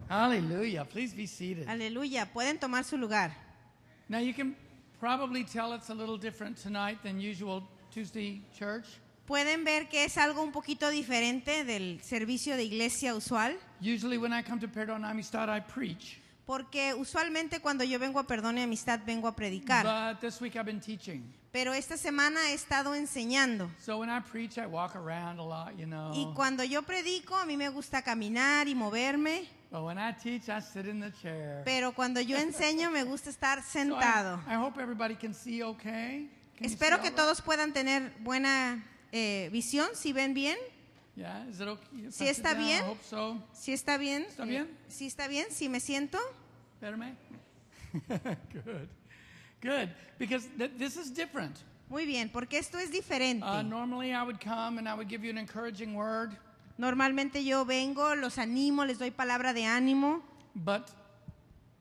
Hallelujah. Please be seated. Aleluya. Pueden tomar su lugar. Now you can probably tell it's a little different tonight than usual Tuesday church. Pueden ver que es algo un poquito diferente del servicio de iglesia usual, Usually when I come to Perdón Amistad, I preach. porque usualmente cuando yo vengo a Perdón y Amistad vengo a predicar. But this week I've been teaching. Pero esta semana he estado enseñando. So when I preach, I walk around a lot, you know. Y cuando yo predico, a mí me gusta caminar y moverme. But when I teach, I sit in the chair. Pero cuando yo enseño, me gusta estar sentado. I hope everybody can see okay. Can you Espero see que all right? todos puedan tener buena visión, si ven bien. Yeah, is it okay? If ¿Sí I sit está down? bien? I hope so. ¿Sí está bien? ¿Está bien? ¿Sí está bien? ¿Sí me siento? Better, me? Good. Good. Because this is different. Muy bien, porque esto es diferente. Normally I would come and I would give you an encouraging word. Normalmente yo vengo, los animo, les doy palabra de ánimo, But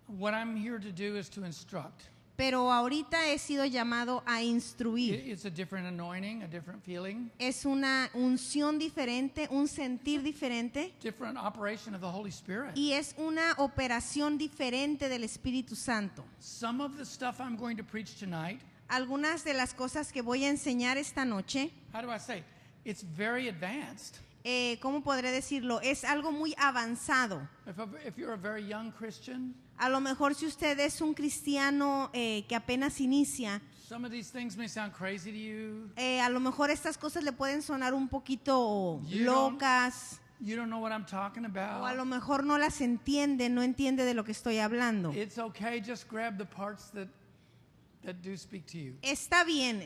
what I'm here to do is to instruct. pero ahorita he sido llamado a instruir. It's a different anointing, a different feeling, Es una unción diferente, un sentir diferente different operation of the Holy Spirit. y es una operación diferente del Espíritu Santo. Some of the stuff I'm going to preach tonight, Algunas de las cosas que voy a enseñar esta noche, how do I say? It's very advanced. ¿cómo podré decirlo? Es algo muy avanzado. If you're a very young Christian, A lo mejor si usted es un cristiano que apenas inicia, some of these things may sound crazy to you. a lo mejor estas cosas le pueden sonar un poquito You don't- locas, You don't know what I'm talking o a lo about. mejor no las entiende, no entiende de lo que estoy hablando. It's okay, just grab the parts that do speak to you. Está bien,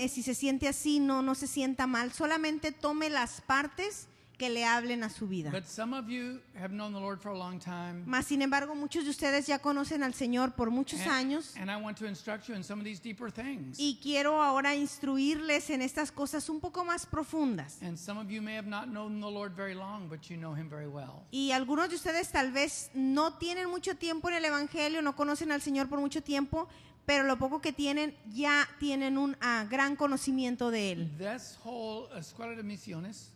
si se siente así, no se sienta mal, solamente tome las partes que le hablen a su vida. But some of you have known the Lord for a long time. Mas, sin embargo, muchos de ustedes ya conocen al Señor por muchos años And I want to instruct you in some of these deeper things. y quiero ahora instruirles en estas cosas un poco más profundas. And some of you may have not known the Lord very long, but you know Him very well. Y algunos de ustedes tal vez no tienen mucho tiempo en el Evangelio, no conocen al Señor por mucho tiempo, pero lo poco que tienen ya tienen un gran conocimiento de Él. This whole Escuela de Misiones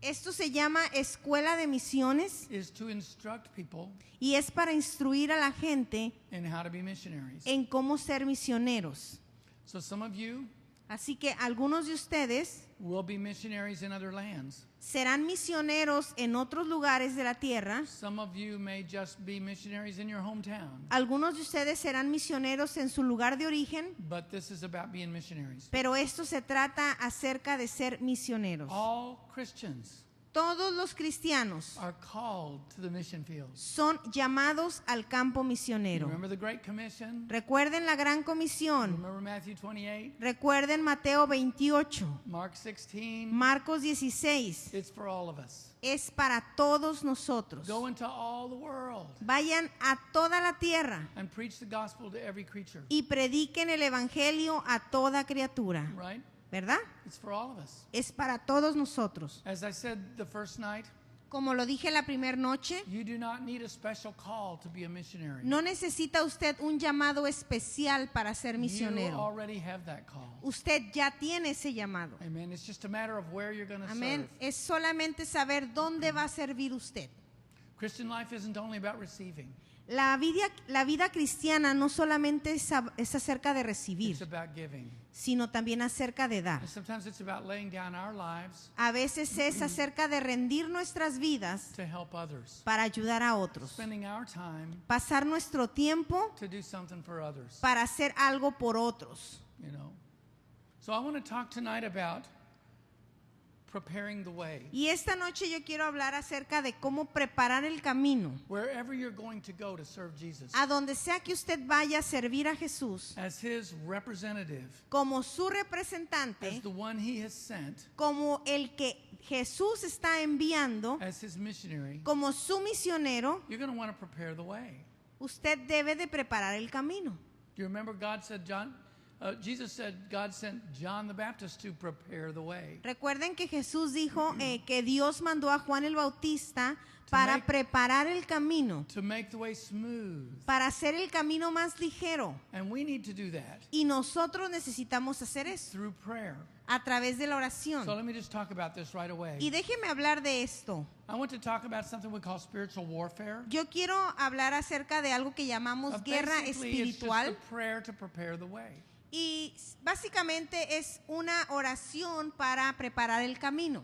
Esto se llama Escuela de Misiones is to instruct people y es para instruir a la gente in how to be missionaries. en cómo ser misioneros. So some of you Así que algunos de ustedes will be missionaries in other lands. serán misioneros en otros lugares de la tierra. Some of you may just be missionaries in your hometown. Algunos de ustedes serán misioneros en su lugar de origen, But this is about being missionaries. pero esto se trata acerca de ser misioneros. All Christians Todos los cristianos are called to the mission field. son llamados al campo misionero. Remember the Great Commission? Recuerden la Gran Comisión. Remember Matthew 28, Recuerden Mateo 28, Mark 16? Marcos 16. It's for all of us. Es para todos nosotros. Go into all the world Vayan a toda la tierra and preach the gospel to every creature. y prediquen el evangelio a toda criatura. Right? ¿Verdad? It's for all of us. Es para todos nosotros. As I said the first night, Como lo dije la primera noche, you do not need a special call to be a missionary. no necesita usted un llamado especial para ser You misionero. already have that call. Usted ya tiene ese llamado. Amen. It's just a matter of where you're going to Amén. serve. Es solamente saber dónde va a servir usted. Christian life isn't only about receiving. La vida cristiana no solamente es acerca de It's recibir, about giving. sino también acerca de dar. And sometimes it's about laying down our lives A veces es acerca de rendir nuestras vidas to help others. para ayudar a otros. Spending our time Pasar nuestro tiempo to do something for others. para hacer algo por otros. You know. So I want to talk tonight about preparing the way. Y esta noche yo quiero hablar acerca de cómo preparar el camino. Wherever you're going to go to serve Jesus, A donde sea que usted vaya a servir a Jesús, as His representative, como su representante, as the one He has sent, como el que Jesús está enviando, as His missionary, como su misionero, you're going to want to prepare the way. usted debe de preparar el camino. Do you remember God said, John, Jesus said God sent John the Baptist to prepare the way. Recuerden que Jesús dijo que Dios mandó a Juan el Bautista para preparar el camino, To make the way smooth. para hacer el camino más ligero. And we need to do that Y nosotros necesitamos hacer eso through prayer. a través de la So oración. let me just talk about this right away. Y déjeme hablar de esto. I want to talk about something we call spiritual warfare. Yo quiero hablar acerca de algo que llamamos guerra Basically, it's just espiritual. a prayer to prepare the way. Y básicamente es una oración para preparar el camino.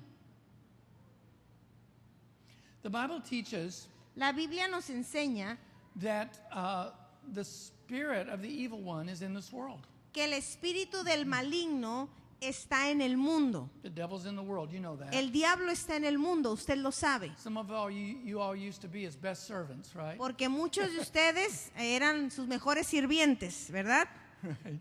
The Bible teaches La Biblia nos enseña that the spirit of the evil one is in this world. que el espíritu del maligno está en el mundo. The devil's in the world, you know that. El diablo está en el mundo, usted lo sabe. Some of you all used to be his best servants, right? Porque muchos de ustedes eran sus mejores sirvientes, ¿verdad? Right.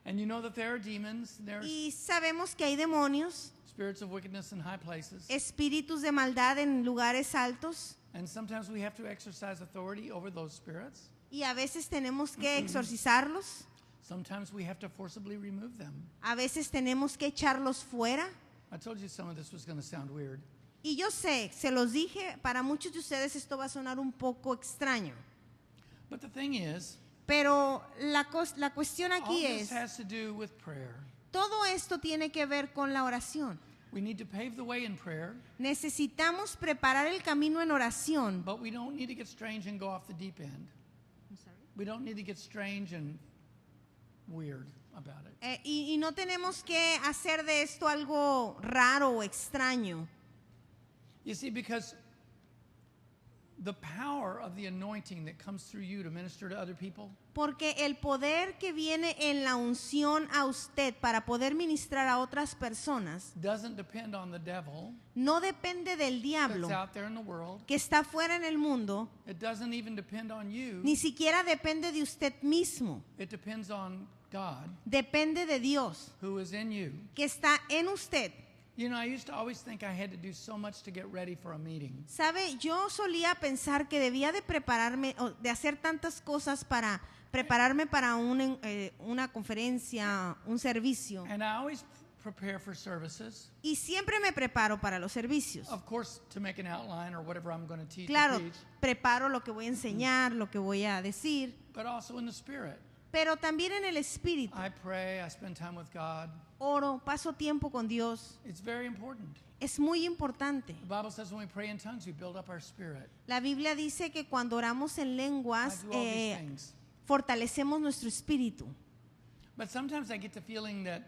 And you know that there are demons, there's Y sabemos que hay demonios, spirits of wickedness in high places. espíritus de maldad en lugares altos. And sometimes we have to exercise authority over those spirits. Y a veces tenemos que exorcizarlos. Sometimes we have to forcibly remove them. A veces tenemos que echarlos fuera. I told you some of this was going to sound weird. Y yo sé, se los dije, para muchos de ustedes esto va a sonar un poco extraño. But the thing is, Pero la cuestión all aquí this es, has to do with prayer. todo esto tiene que ver con la oración. We need to pave the way in prayer, Necesitamos preparar el camino en oración. but we don't need to get strange and go off the deep end. We don't need to get strange and weird about it. Y no tenemos que hacer de esto algo raro o extraño. You see, because the power of the anointing that comes through you to minister to other people Porque el poder que viene en la unción a usted para poder ministrar a otras personas doesn't depend on the devil no depende del diablo that's out there in the world. que está fuera en el mundo, It doesn't even depend on you. ni siquiera depende de usted mismo, It depends on God depende de Dios who is in you. que está en usted. You know, I used to always think I had to do so much to get ready for a meeting. Sabe, yo solía pensar que debía de prepararme, o de hacer tantas cosas para prepararme para una conferencia, un servicio. And I always prepare for services, Y siempre me preparo para los servicios. of course, to make an outline or whatever I'm going to teach or Claro, preach, preparo lo que voy a enseñar, lo que voy a decir, but also in the spirit. pero también en el espíritu. I pray, I spend time with God. Oro, paso tiempo con Dios. It's very important. Es muy importante. The Bible says when we pray in tongues, we build up our spirit. La Biblia dice que cuando oramos en I lenguas, do all these things. fortalecemos nuestro espíritu. But sometimes I get the feeling that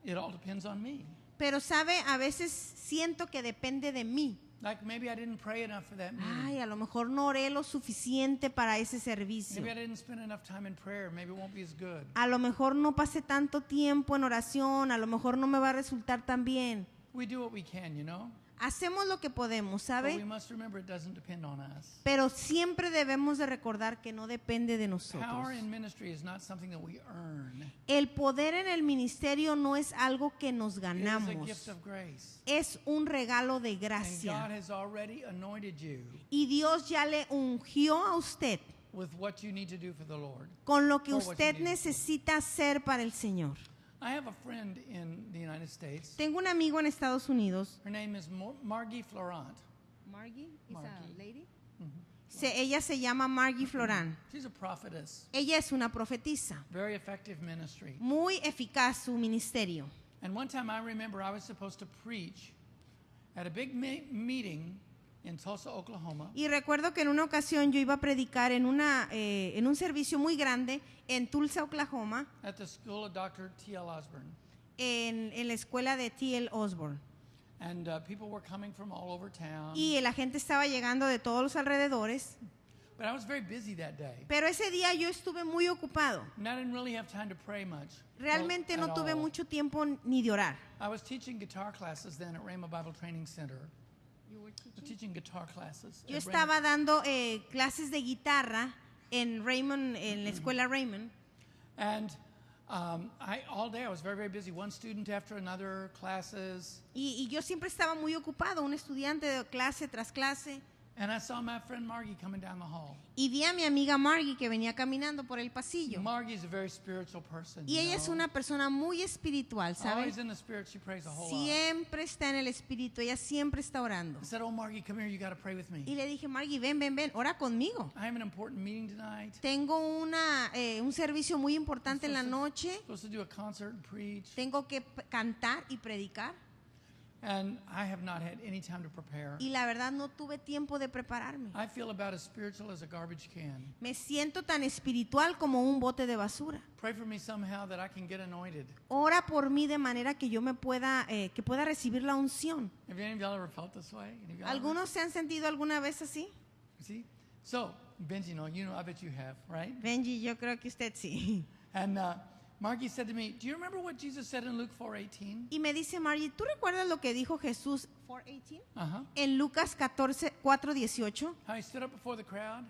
it all depends on me. Pero sabe, a veces siento que depende de mí. Like maybe I didn't pray enough for that meeting. Ay, a lo mejor no oré lo suficiente para ese servicio. Maybe I didn't spend enough time in prayer. Maybe it won't be as good. A lo mejor no pasé tanto tiempo en oración, a lo mejor no me va a resultar tan bien. We do what we can, you know? Hacemos lo que podemos, But we ¿sabe? must remember it doesn't depend on us. Pero siempre debemos de recordar que no depende de nosotros. Power in ministry is not something that we earn. El poder en el ministerio no es algo que nos It is a ganamos. gift of grace. Es un regalo de And God gracia. has already anointed you Y Dios ya le ungió a usted with what you need to do for the Lord. con lo que For what you usted need to do. necesita hacer para el Señor. I have a friend in the United States. Tengo un amigo en Estados Unidos. Her name is Margie Florent. Margie, Margie. ella se llama Margie Florán. She's a prophetess. Ella es una profetisa. Very effective ministry. Muy eficaz su ministerio. And one time I remember I was supposed to preach at a big meeting in Tulsa, Oklahoma. Y recuerdo que en una ocasión yo iba a predicar en un servicio muy grande en Tulsa, Oklahoma, At the school of Dr. T.L. Osborne. en la escuela de T.L. Osborne. And people were coming from all over town. Y la gente estaba llegando de todos los alrededores. But I was very busy that day. Pero ese día yo estuve muy ocupado. And I didn't really have time to pray much. Realmente Well, no at tuve all. mucho tiempo ni de orar. I was teaching guitar classes then at Rhema Bible Training Center. I was teaching guitar classes. Yo at Rhema- estaba dando clases de guitarra en Raymond, en la escuela Raymond. And all day I was very, very busy. One student after another, classes. Y yo siempre estaba muy ocupado, un estudiante de clase tras clase. And I saw my friend Margie coming down the hall. Y vi a mi amiga Margie que venía caminando por el pasillo. Margie's a very spiritual person. Y ella es una persona muy espiritual, ¿sabes? Always in the spirit, she prays a whole lot. Siempre está en el espíritu, ella siempre está orando. I said, "Oh, Margie, come here. You got to pray with me. Y le dije, Margie, ven, ora conmigo. I have an important meeting tonight. Tengo un servicio muy importante en la noche. Supposed to do a concert and preach, Tengo que cantar y predicar. and I have not had any time to prepare. Y la verdad no tuve tiempo de prepararme. I feel about as spiritual as a garbage can. Me siento tan espiritual como un bote de basura. Pray for me somehow that I can get anointed. Ora por mí de manera que yo pueda recibir la unción. Have any of y'all ever felt this way? Any of y'all ever? ¿Algunos se han sentido alguna vez así? See? So, Benji, I bet you have, right? Benji, yo creo que usted sí. And Margie said to me, "Do you remember what Jesus said in Luke 4:18? Y me dice Margie, ¿tú recuerdas lo que dijo Jesús 4:18? Uh-huh. En Lucas 4:18, How he stood up before the crowd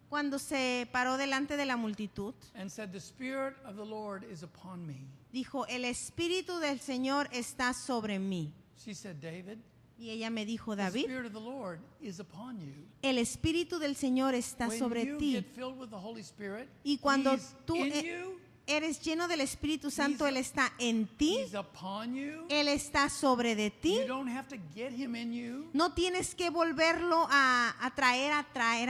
cuando se paró delante de la multitud, and said, 'The Spirit of the Lord is upon me.'" dijo, el Espíritu del Señor está sobre mí. She said, "David, Y ella me dijo, the David, Spirit of the Lord is upon you." el Espíritu del Señor está When sobre you ti. get filled with the Holy Spirit, Y cuando He's tú in you, eres lleno del Espíritu Santo, He's- Él está en ti, He's upon you. Él está sobre de ti. You don't have to get Him in you No tienes que volverlo a traer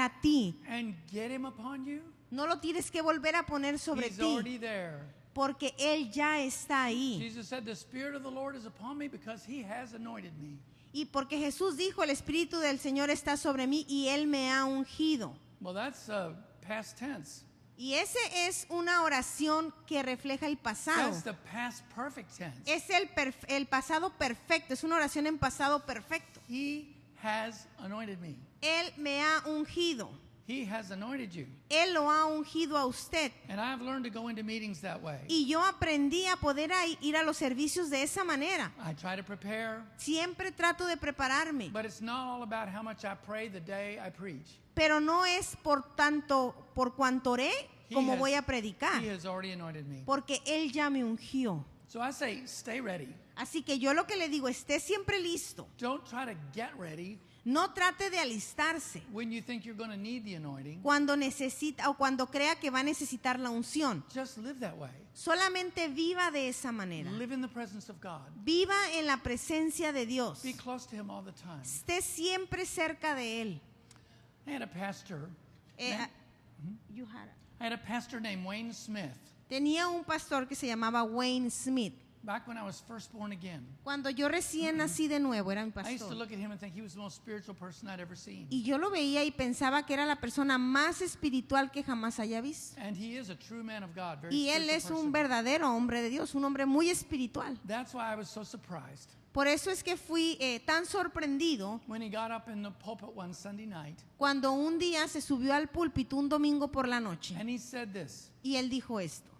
a ti. and get Him upon you. No lo tienes que volver a poner sobre He's ti, already there. porque Él ya está ahí. Jesus said, "The Spirit of the Lord is upon me because He has anointed me." Y porque Jesús dijo, el Espíritu del Señor está sobre mí y Él me ha ungido. Well, that's past tense. Y ese es una oración que refleja el pasado. That's the past perfect tense. Es el pasado perfecto, es una oración en pasado perfecto. He has anointed me. Él me ha ungido. He has anointed you. Él lo ha ungido a usted. And I've learned to go into meetings that way. Y yo aprendí a poder ir a los servicios de esa manera. I try to prepare, Siempre trato de prepararme, but it's not all about how much I pray the day I preach. pero no es por cuanto oré como He voy has- a predicar, He has already anointed me. porque Él ya me ungió. So I say, stay ready. Así que yo lo que le digo, esté siempre listo. Don't try to get ready No trate de alistarse when you think you're going to need the anointing. cuando necesita o cuando crea que va a necesitar la unción. Just live that way. Solamente viva de esa manera. Live in the presence of God. Viva en la presencia de Dios. Be close to Him all the time. Esté siempre cerca de Él. I had a pastor. You had- I had a pastor named Wayne Smith. Tenía un pastor que se llamaba Wayne Smith. Back when I was first born again, Cuando yo recién nací de nuevo, era mi I used to pastor. look at him and think he was the most spiritual person I'd ever seen. Y yo lo veía y pensaba que era la persona más espiritual que jamás haya visto. And he is a true man of God, very Y él spiritual es un person. verdadero hombre de Dios, un hombre muy espiritual. That's why I was so surprised Por eso es que fui tan sorprendido when he got up in the pulpit one Sunday night cuando un día se subió al púlpito un domingo por la noche and he said this. y él dijo esto.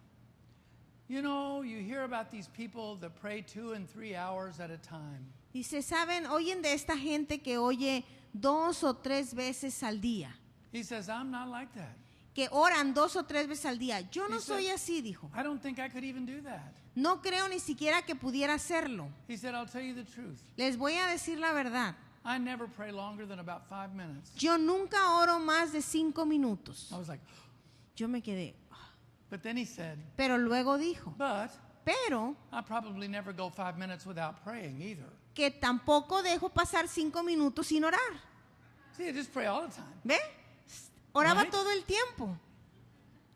You know, you hear about these people that pray 2 and 3 hours at a time. Dice, ¿saben? Oyen de esta gente que oye 2 o 3 veces al día, He says, I'm not like that. que oran 2 o 3 veces al día. Yo no He said- soy así, dijo. I don't think I could even do that. No creo ni siquiera que pudiera hacerlo. He said, I'll tell you the truth. Les voy a decir la verdad. I never pray longer than about 5 minutes. Yo nunca oro más de 5 minutos. I was like, Yo me quedé. but then he said, Pero luego dijo, but pero I probably never go 5 minutes without praying either. que tampoco dejo pasar 5 minutos sin orar. See, I just pray all the time. ¿Ve? Oraba Right. todo el tiempo.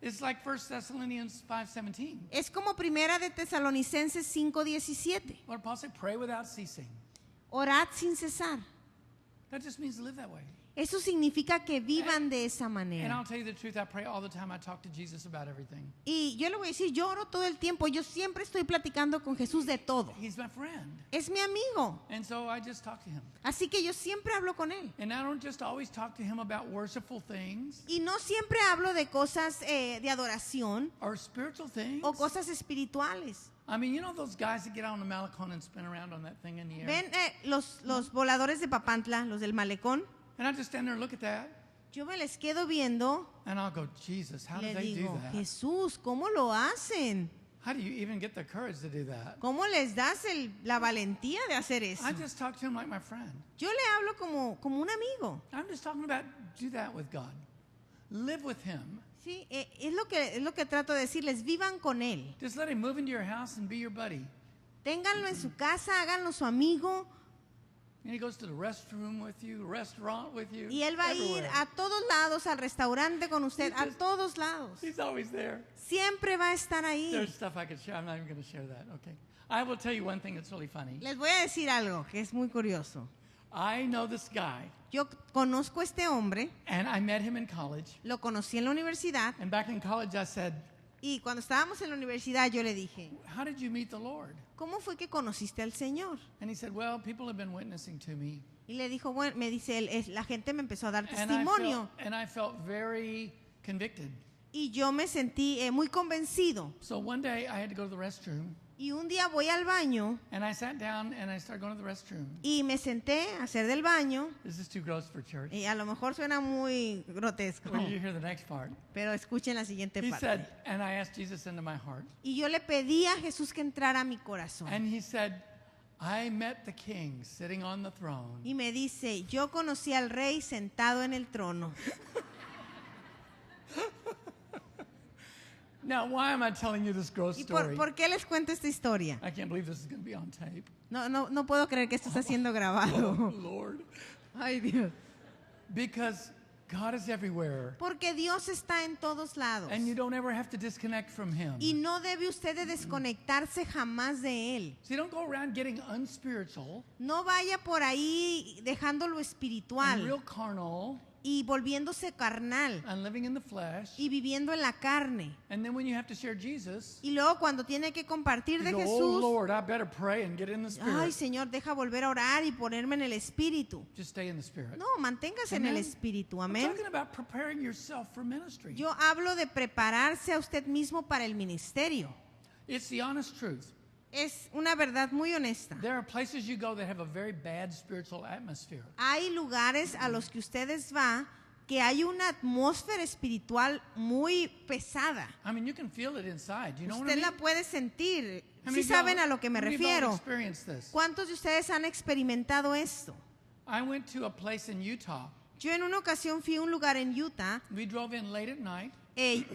It's like 1 Thessalonians 5:17. Es como primera de Tesalonicenses 5:17. What Paul said, pray without ceasing. Orad sin cesar. That just means live that way. Eso significa que vivan de esa And manera. I'll tell you the truth, I pray all the time. I talk to Jesus about everything. Y yo le voy a decir, yo oro todo el tiempo. Yo siempre estoy platicando con Jesús de todo. He's my friend. Es mi amigo. And so I just talk to him. Así que yo siempre hablo con él. And I don't just always talk to him about worshipful things Y no siempre hablo de cosas de adoración or spiritual things. o cosas espirituales. I mean, you know those guys that get on the Malecon and spin around on that thing in the air? Ven los voladores de Papantla, los del malecón. And I just stand there and look at that. Yo me les quedo viendo And I'll go, Jesus, how y do le they do digo, that? Jesús, ¿cómo lo hacen? How do you even get the courage to do that? ¿Cómo les das la valentía de hacer eso? I just talk to him like my friend. Yo le hablo como un amigo. I'm just talking about do that with God. Live with him. Sí, es lo que trato de decirles, vivan con él. Just let him move into your house and be your buddy. Ténganlo en su casa, háganlo su amigo. And he goes to the restroom with you, restaurant with you. Y él va a ir everywhere. a todos lados, al restaurante con usted, a Just- todos lados. He's always there. Siempre va a estar ahí. There's stuff I could share. I'm not even going to share that. Okay. I will tell you one thing that's really funny. Les voy a decir algo que es muy curioso. I know this guy, Yo conozco a este hombre, and I met him in college. lo conocí en la universidad, And back in college, I said, y cuando estábamos en la universidad yo le dije, how did you meet the Lord? ¿cómo fue que conociste al Señor? And he said, well, people have been witnessing to me. Y le dijo, bueno, me dice él, la gente me empezó a dar And testimonio. I felt very convicted. Y yo me sentí muy convencido. So one day I had to go to the restroom, Y un día voy al baño and I sat down and I started going to the restroom. y me senté a hacer del baño. This is too gross for church. Y a lo mejor suena muy grotesco, When you hear the next part. pero escuchen la siguiente He parte. said, and I asked Jesus into my heart. Y yo le pedí a Jesús que entrara a mi corazón. And he said, I met the king sitting on the throne. Y me dice, yo conocí al rey sentado en el trono. Now, why am I telling you this gross ¿Y story? por qué les cuento esta historia? I can't believe this is going to be on tape. No puedo creer que esto está siendo grabado. Lord. Ay, Dios. Because God is everywhere. Porque Dios está en todos lados. And you don't ever have to disconnect from him. Y no debe usted de desconectarse jamás de Él. So you don't go around getting unspiritual No vaya por ahí dejando lo and espiritual real carnal y volviéndose carnal and living in the flesh. y viviendo en la carne. And then when you have to share Jesus, Y luego cuando tiene que compartir you de go, oh Jesús, Lord, I better pray and get in the ay spirit. Señor, deja volver a orar y ponerme en el espíritu. Just stay in the spirit. No, manténgase en el Amen. espíritu, I'm amén. talking about preparing yourself for ministry. Yo hablo de prepararse a usted mismo para el ministerio. It's the honest truth. Es una verdad muy honesta. There are places you go that have a very bad spiritual atmosphere. Hay lugares a los que ustedes van que hay una atmósfera espiritual muy pesada. I mean, you can feel it inside. You know what I Usted mean? la puede sentir. How Sí many of y'all- saben a lo que me how many of y'all refiero. experienced this? ¿Cuántos de ustedes han experimentado esto? I went to a place in Utah. Yo en una ocasión fui a un lugar en Utah. We drove in late at night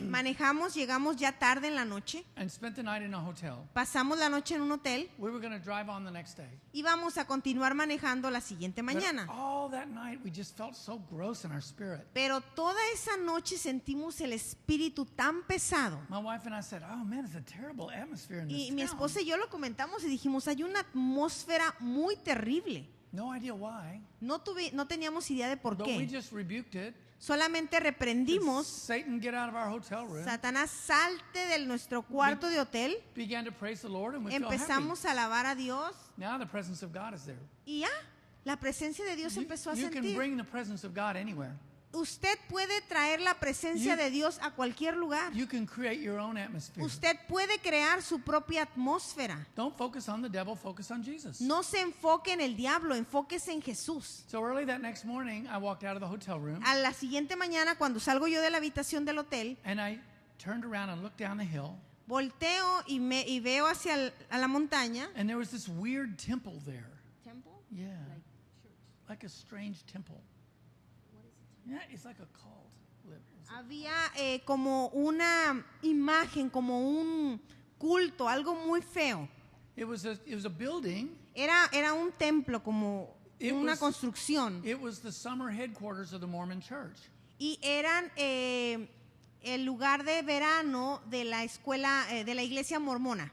Manejamos, llegamos ya tarde en la noche. and spent the night in a hotel. Pasamos la noche en un hotel. We were going to drive on the next day. Y vamos a continuar manejando la siguiente But mañana. all that night, we just felt so gross in our spirit. Pero toda esa noche sentimos el espíritu tan pesado. My wife and I said, "Oh man, it's a terrible atmosphere in Y this mi town." esposa y yo lo comentamos y dijimos, hay una atmósfera muy terrible. No idea why, No teníamos idea de por but we qué. just rebuked it. Solamente reprendimos, Satan, get out of our hotel room. Satanás, salte de nuestro cuarto de hotel. Began to praise the Lord, and we felt happy. Empezamos a alabar a Dios Now the presence of God is there. y ya, la presencia de Dios You, empezó a you can sentir. bring the presence of God anywhere. Usted puede traer la presencia You- de Dios a cualquier lugar. You can create your own atmosphere. Usted puede crear su propia atmósfera. Don't focus on the devil, focus on Jesus. No se enfoque en el diablo, enfóquese en Jesús. So early that next morning, I walked out of the hotel room, A la siguiente mañana, cuando salgo yo de la habitación del hotel, and I turned around and looked down the hill, volteo y veo hacia a la montaña. and there was this weird temple there. Yeah. Like a strange temple. Yeah, it's like a cult. Había como una imagen, como un culto, algo muy feo. It was a building. Era un templo, como It una was- construcción. It was the summer headquarters of the Mormon Church. Y eran el lugar de verano de la escuela, de la iglesia mormona,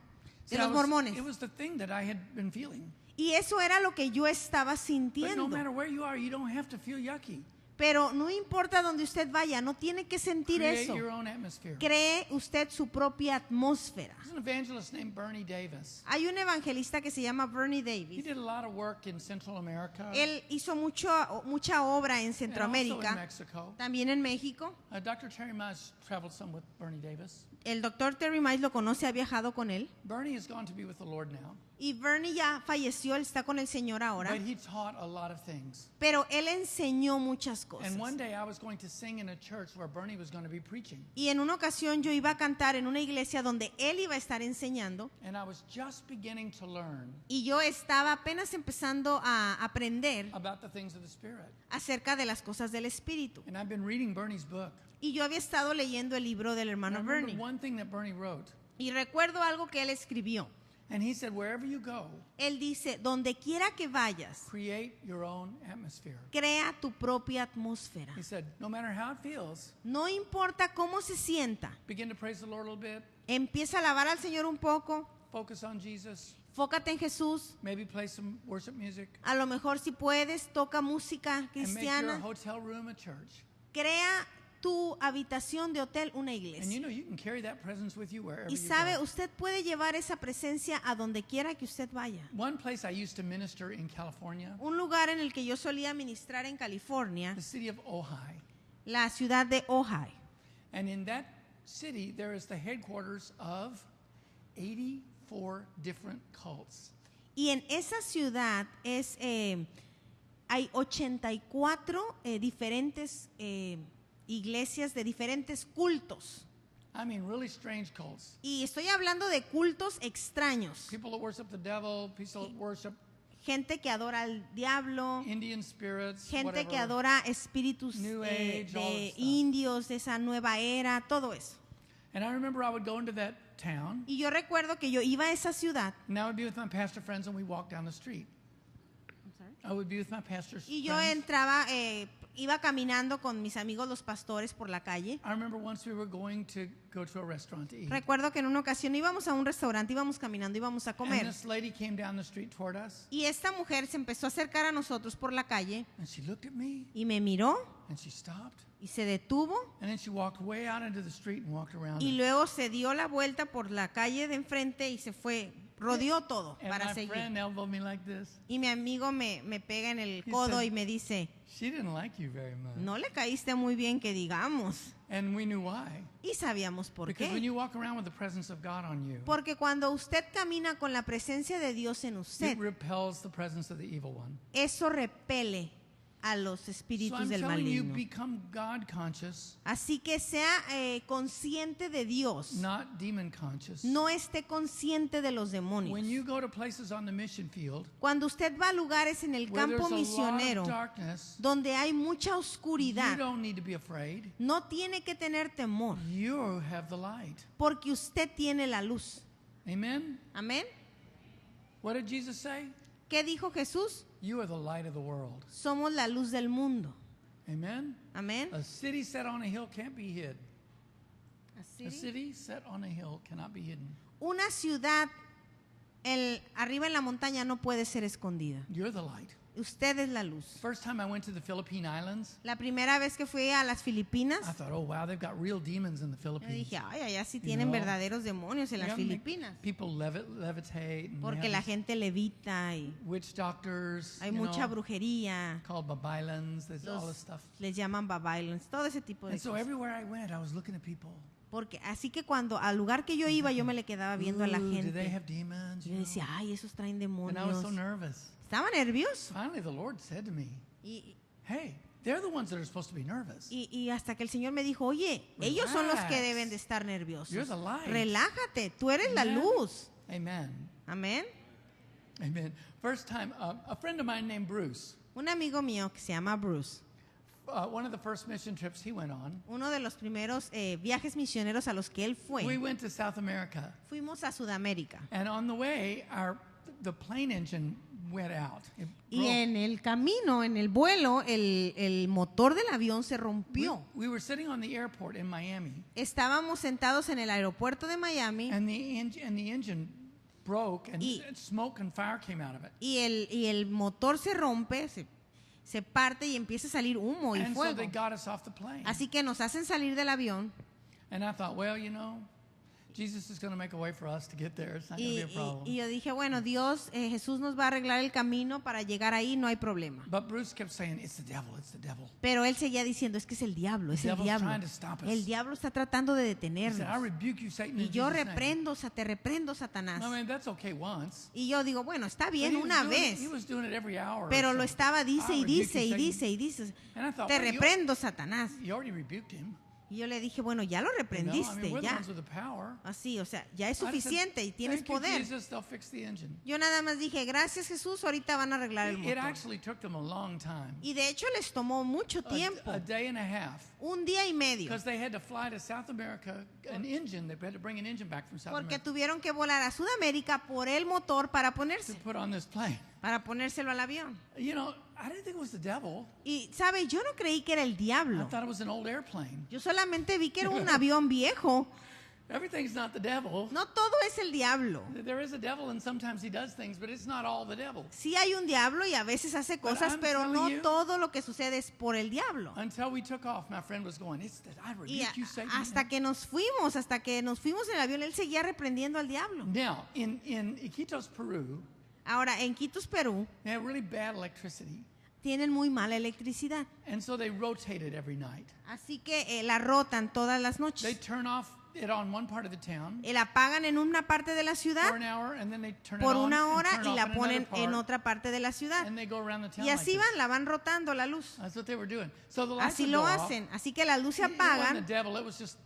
de See, los mormones. It was the thing that I had been feeling. Y eso era lo que yo estaba But no sintiendo. matter where you are, you don't have to feel yucky. Pero no importa donde usted vaya, no tiene que sentir Create eso. your own atmosphere. Cree usted su propia atmósfera. There's an evangelist named Bernie Davis. Hay un evangelista que se llama Bernie He Davis. did a lot of work in Central America Él hizo mucha obra en and also in Centroamérica, Mexico. también en México. Dr. Terry Mize traveled some with Bernie Davis. El doctor Terry Mize lo conoce, ha viajado con él. Bernie has gone to be with the Lord now. Y Bernie ya falleció, él está con el Señor ahora. But he taught a lot of things. Pero él enseñó muchas cosas. And one day I was going to sing in a church where Bernie was going to be preaching. Y en una ocasión yo iba a cantar en una iglesia donde él iba a estar enseñando. And I was just beginning to learn Y yo estaba apenas empezando a aprender about the things of the Spirit. acerca de las cosas del Espíritu. And I've been reading Bernie's book. Y yo había estado leyendo el libro del And I hermano remember Bernie. one thing that Bernie wrote. Y recuerdo algo que él escribió. And he said, wherever you go, Él dice, donde quiera que vayas, create your own atmosphere. crea tu propia atmósfera. He said, no matter how it feels, No importa cómo se sienta, begin to praise the Lord a little bit, empieza a alabar al Señor un poco, focus on Jesus, fócate en Jesús. maybe play some worship music, A lo mejor si puedes, toca música and make your cristiana. hotel room a church. Crea tu habitación de hotel una And you iglesia. know you can carry that presence with you wherever Y you sabe, go. usted puede llevar esa presencia a donde quiera que usted vaya. One place I used to minister in California, Un lugar en el que yo solía ministrar en California, the city of Ojai. la ciudad de Ojai. And in that city, there is the headquarters of 84 different cults. Y en esa ciudad hay 84 diferentes iglesias de diferentes cultos. I mean, really strange cults. Y estoy hablando de cultos extraños. People that worship the devil, people that worship Gente que adora al diablo, Indian spirits, gente whatever. que adora espíritus New Age, all de that stuff. indios, de esa nueva era, todo eso. And I remember I would go into that town, Y yo recuerdo que yo iba a esa ciudad and I would be with my pastor friends, and we walk down the street. I would be with my pastor's y yo friends. entraba, iba caminando con mis amigos los pastores por la calle. I remember once we were going to go to a restaurant to eat. Recuerdo que en una ocasión íbamos a un restaurante, íbamos caminando, íbamos a And comer. this lady came down the street toward us, Y esta mujer se empezó a acercar a nosotros por la calle and she looked at me, y me miró and she stopped, y se detuvo and then she walked way out into the street and walked around y it. luego se dio la vuelta por la calle de enfrente y se fue, rodeó todo And para my seguir. friend elbowed me like this. Y mi amigo me pega en el He codo said- y me dice, She didn't like you very much. no le caíste muy bien que digamos. And we knew why. Y sabíamos por Because when qué. you walk around with the presence of God on you, Porque cuando usted camina con la presencia de Dios en usted, it repels the presence of the evil one. eso repele a los So espíritus I'm del telling you, maligno. become God conscious, Así que sea consciente de Dios. not demon conscious. No esté consciente de los When demonios. you go to places on the mission field Cuando usted va a lugares en el where there's campo a lot misionero of darkness, donde hay mucha you oscuridad, don't need to be afraid. no tiene que tener temor, You have the light. porque usted tiene la luz. Amen? Amén. What did Jesus say? ¿Qué dijo Jesús? You are the light of the world. Somos la luz del mundo. Amen? Amén. A city set on a hill can't be hid. A city set on a hill cannot be hidden. Una ciudad arriba en la montaña no puede ser escondida. You're the light. Usted es la luz. First time I went to the Philippine Islands, La primera vez que fui a las Filipinas, I thought, oh wow, they've got real demons in the yo Philippines. dije, ay, allá sí tienen know, verdaderos demonios en You las gotta make Filipinas. People levitate. And Porque they la have these gente levita y witch doctors. hay you mucha know, brujería. called babailans. There's all this stuff. Les llaman babailons, todo ese tipo de And so cosas. everywhere I went, I was looking at people. Porque así que cuando al lugar que yo iba, yo me le quedaba viendo a la Ooh, do they gente. have demons? Y You yo decía, know? ay, esos traen And I was so demonios. nervous. Estaba nervioso. Finally, the Lord said to me, Y, hey, they're the ones that are supposed to be nervous. y hasta que el Señor me dijo, oye, ellos son los que Relax. deben de estar nerviosos. You're the light. Relájate, tú eres la Amen. luz. Amen. Amén. Amen. First time, a friend of mine named Bruce, Un amigo mío que se llama Bruce, one of the first mission trips he went on, uno de los primeros viajes misioneros a los que él we fue, went to South America. fuimos a Sudamérica. And on the way, the plane engine went out. It Y broke. en el camino, en el vuelo, el motor del avión se we, rompió. we were sitting on the airport in Miami, Estábamos sentados en el aeropuerto de Miami and the engine broke, and Y- smoke and fire came out of it. y el motor se rompe, se parte y empieza a salir humo y And so fuego. they got us off the plane. Así que nos hacen salir del avión And I thought, well, you know, Jesus is going to make a way for us to get there. It's not going to be a problem. Y yo dije, bueno, Dios, Jesús nos va a arreglar el camino para llegar ahí, no hay problema. But Bruce kept saying, it's the devil, it's the devil. Pero él seguía diciendo, es que es el diablo, es el diablo. El diablo está tratando de detenernos. He said, I rebuke you, Satan, Y in yo Jesus' name. te reprendo, Satanás. I mean, that's okay once. Y yo digo, bueno, está But bien he was una doing it- vez. he was doing it every hour or Pero lo so. estaba, dice I y rebuke dice you, y Satan. dice y dice. And I thought, Te well, reprendo, Satanás. you already rebuked him. Y yo le dije, bueno, ya lo You know? I reprendiste, mean, we're the ya. ones with the power. Así, o sea, ya es I just said, suficiente y tienes "Thank you, poder. Jesus, they'll fix the engine." Yo nada más dije, gracias Jesús, ahorita van a arreglar el It motor. actually took them a long time. Y de hecho les tomó mucho tiempo, A day and a half. un día y medio, Because they had to fly to South America, an engine, they had to bring an engine back from South porque America tuvieron que volar a Sudamérica por el motor para to put on this plane. ponérselo al avión. You know, I didn't think it was the devil. Y, ¿sabe? Yo no creí que era el I diablo. thought it was an old airplane. Yo solamente vi que era un avión viejo. Everything's not the devil. No todo es el diablo. There is a devil and sometimes he does things, but it's not all the devil. Sí hay un diablo y a veces hace cosas, I'm pero telling no you- todo lo que sucede es por el diablo. Until we took off, my friend was going, "It's that I Y rebuke you, Satan." hasta que nos fuimos en el avión, él seguía reprendiendo al diablo. Now, in Iquitos, Peru, Ahora, en Quitos, Perú, they have really bad electricity. tienen muy mala electricidad. And so they rotate it every night. Así que la rotan todas las They noches. turn off it on one part of the town La apagan en una parte de la for ciudad an hour, and then they turn por it on una and hora turn y off la in ponen another en part, otra parte de la ciudad. and they go around the town Y like así this. van, la van rotando la luz. That's what they were doing. So the lights Así would lo go off. hacen. Así que las luces It wasn't the apagan. devil, it was just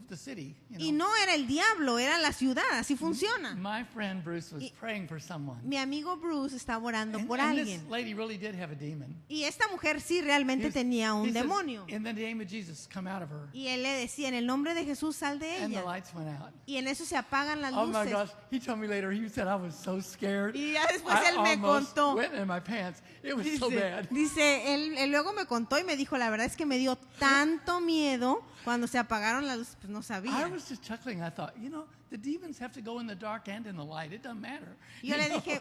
the city. You Y know? no era el diablo, era la ciudad. Así funciona. My friend Bruce was Y- praying for someone. Mi amigo Bruce estaba orando por And alguien. this lady really did have a demon. Y esta mujer sí realmente He tenía he un said, demonio. "In the name of Jesus, come out of her." Y él le decía, en el nombre de Jesús, sal de And the ella. lights went out. Y en eso se apagan las Oh my luces. gosh, he told me later, he said I was so scared. Y ya después I él me almost contó. went in my pants. It was so bad. Él luego me contó y me dijo, la verdad es que me dio tanto miedo cuando se apagaron las luces, pues no I sabía. was just chuckling. I thought, you know, the demons have to go in the dark and in the light. It doesn't matter. Y yo You le know? dije,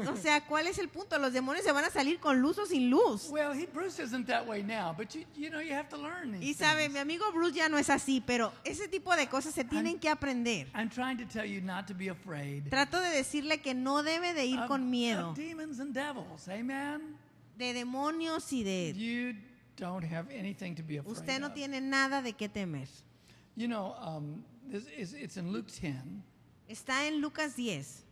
o sea, ¿cuál es el punto? Los demonios se van a salir con luz o sin luz. Well, Bruce isn't that way now, but you know, you have to learn Y these sabe, things. mi amigo Bruce ya no es así, pero ese tipo de cosas se tienen que aprender. I'm trying to tell you not to be afraid Trato de decirle que no debe de ir con miedo of demons and devils. Amen. de demonios y de... You don't have anything to be afraid Usted no of. tiene nada de qué temer. You know, it's in Luke 10. Está en Lucas 10.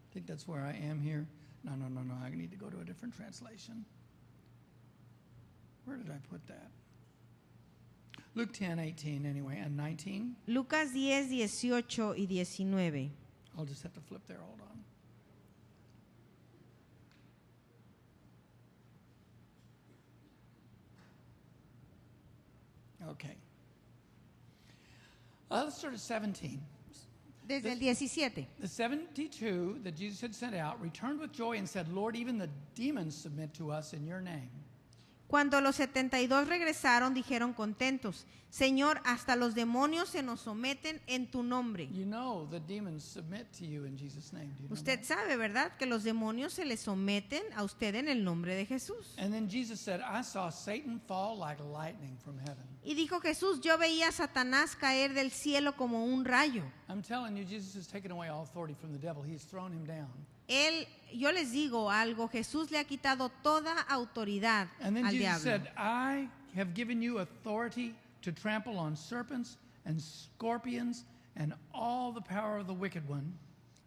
I think that's where I am here. No. I need to go to a different translation. Where did I put that? Luke 10, 18 anyway, and 19. Lucas 10, 18 y 19. I'll just have to flip there. Hold on. Okay. Let's start at 17. Desde el 17. The 72 that Jesus had sent out returned with joy and said, "Lord, even the demons submit to us in your name." Cuando los 72 regresaron, dijeron contentos, Señor, hasta los demonios se nos someten en tu nombre. You know the demons submit to you in Jesus' name. Do you know Usted that? sabe, ¿verdad? Que los demonios se le someten a usted en el nombre de Jesús. And then Jesus said, "I saw Satan fall like lightning from heaven." Y dijo Jesús, yo veía a Satanás caer del cielo como un rayo. I'm telling you, Jesus has taken away all authority from the devil. He has thrown him down. Yo les digo algo, Jesús le ha quitado toda autoridad And then al Jesus diablo. said, "I have given you authority to trample on serpents and scorpions and all the power of the wicked one."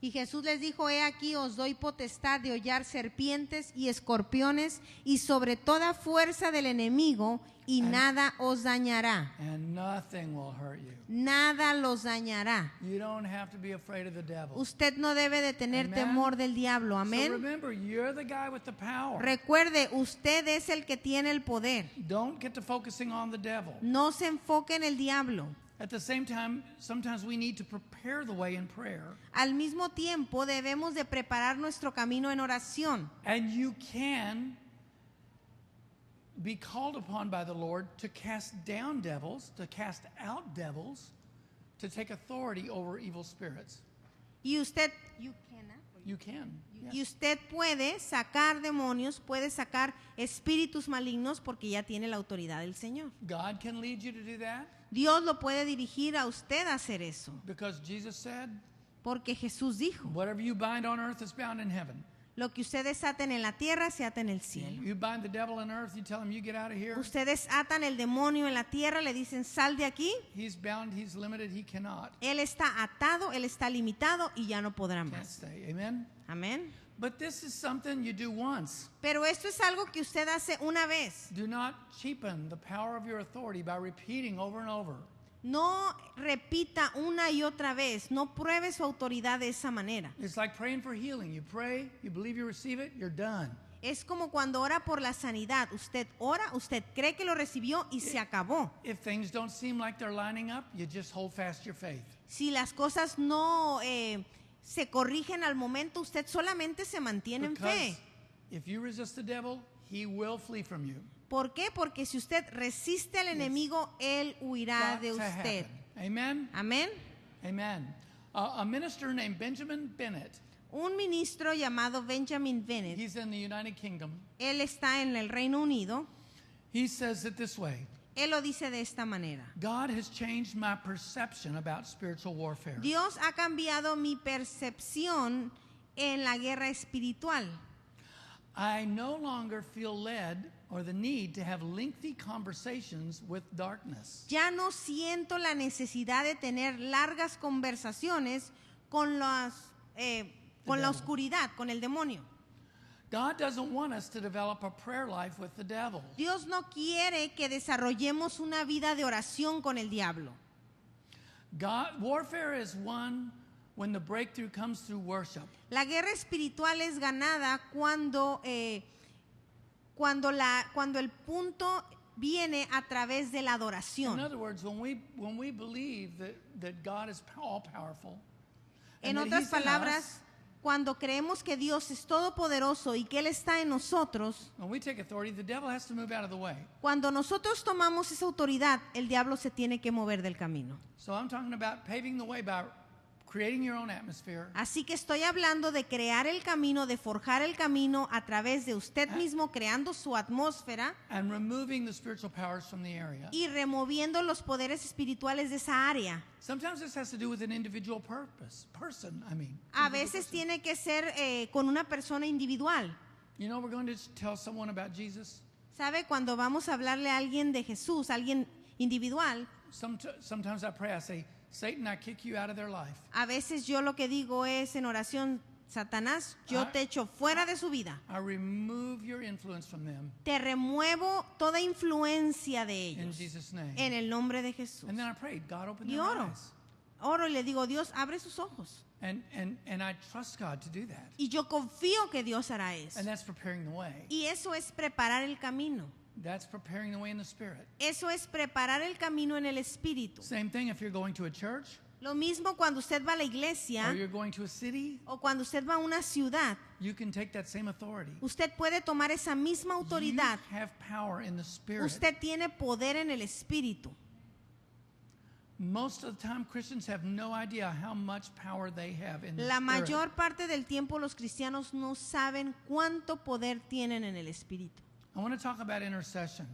Y Jesús les dijo, he aquí os doy potestad de hollar serpientes y escorpiones y sobre toda fuerza del enemigo y nada os dañará. And nothing will hurt you. Nada los dañará. You don't have to be afraid of the devil. Usted no debe de tener Amen. temor del diablo. So Amén. remember, you're the guy with the power. Recuerde, usted es el que tiene el poder. Don't get to focusing on the devil. No se enfoque en el diablo. At the same time, sometimes we need to prepare the way in prayer. Al mismo tiempo debemos de preparar nuestro camino en oración. And you can be called upon by the Lord to cast down devils, to cast out devils, to take authority over evil spirits. Y usted, you cannot, You can. Yes. Y usted puede sacar demonios, puede sacar espíritus malignos porque ya tiene la autoridad del Señor. God can lead you to do that. Dios lo puede dirigir a usted a hacer eso. Because Jesus said, Porque Jesús dijo, whatever you bind on earth is bound in heaven. lo que ustedes aten en la tierra se ata en el cielo. You bind the devil on earth, you tell him you get out of here. Ustedes atan el demonio en la tierra, le dicen sal de aquí. He's bound, he's limited, he cannot. Él está atado, él está limitado y ya no podrá Can't más. stay. Amen. Amén. But this is something you do once. Pero esto es algo que usted hace una vez. Do not cheapen the power of your authority by repeating over and over. No repita una y otra vez, no pruebe su autoridad de esa manera. It's like praying for healing. You pray, you believe you receive it, you're done. Es como cuando ora por la sanidad. Usted ora, usted cree que lo recibió y se acabó. If things don't seem like they're lining up, you just hold fast your faith. Si las cosas no se corrigen al momento, usted solamente se mantiene en fe. Because if you resist the devil, he will flee from you. ¿Por qué? Porque si usted resiste al enemigo, él huirá Got de to usted. happen. Amen. Amén. Amen. A minister named Benjamin Bennett. Un ministro llamado Benjamin Bennett, He's in the United Kingdom. él está en el Reino Unido, He says it this way. él lo dice de esta manera. God has changed my perception about spiritual warfare. Dios ha cambiado mi percepción en la guerra espiritual. I no longer feel led or the need to have lengthy conversations with darkness. Ya no siento la necesidad de tener largas conversaciones con la oscuridad, con el demonio. God doesn't want us to develop a prayer life with the devil. Dios no quiere que desarrollemos una vida de oración con el diablo. Warfare is won when the breakthrough comes through worship. La guerra espiritual es ganada cuando el punto viene a través de la In adoración. other words, when we believe that God is all powerful, En and that otras He's in palabras, us, cuando creemos que Dios es todopoderoso y que Él está en nosotros, when we take authority, the devil has to move out of the way. cuando nosotros tomamos esa autoridad, el diablo se tiene que mover del camino. So I'm talking about paving the way by creating your own atmosphere. Así que estoy hablando de crear el camino, de forjar el camino a través de usted mismo, creando su atmósfera And removing the spiritual powers from the area. y removiendo los poderes espirituales de esa área. Sometimes this has to do with an individual person. A veces tiene que ser con una persona individual. You know, we're going to tell someone about Jesus. ¿Sabe? Cuando vamos a hablarle a alguien de Jesús, a alguien individual, Sometimes I pray, I say, Satan, I kick you out of their life. a veces yo lo que digo es en oración, Satanás, yo te echo fuera de su vida. I remove your influence from them Te remuevo toda influencia de in ellos Jesus' name. en el nombre de Jesús. And then I prayed, God, open Y their oro. eyes. Oro y le digo, Dios, abre sus ojos. And I trust God to do that. Y yo confío que Dios hará eso. And that's preparing the way. Y eso es preparar el camino. That's preparing the way in the Spirit. Eso es preparar el camino en el Espíritu. Same thing if you're going to a church Lo mismo cuando usted va a la or iglesia you're going to a city, o cuando usted va a una ciudad. you can take that same authority. Usted puede tomar esa misma autoridad. You have power in the Spirit. Usted tiene poder en el Espíritu. Most of the time, Christians have no idea how much power they have in the La Spirit. mayor parte del tiempo los cristianos no saben cuánto poder tienen en el Espíritu. I want to talk about intercession.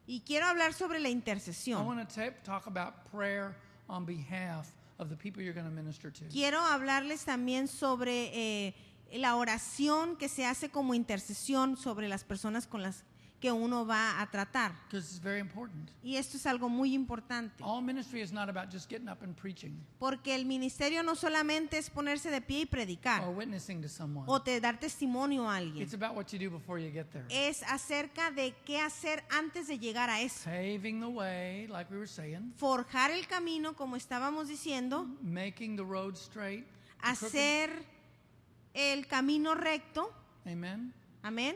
Y quiero hablar sobre la I intercesión. want to talk about prayer on behalf of the people you're going to minister to. Quiero hablarles también sobre la oración que se hace como intercesión sobre las personas con las que uno va a tratar. Because it's very important. Y esto es algo muy importante. All ministry is not about just getting up and preaching Porque el ministerio no solamente es ponerse de pie y or predicar witnessing to someone. o te dar testimonio a alguien. It's about what you do before you get there. Es acerca de qué hacer antes de llegar a eso. Paving the way, like we were saying. Forjar el camino, como estábamos diciendo, Making the road straight. the crooked. hacer el camino recto. Amen. Amén.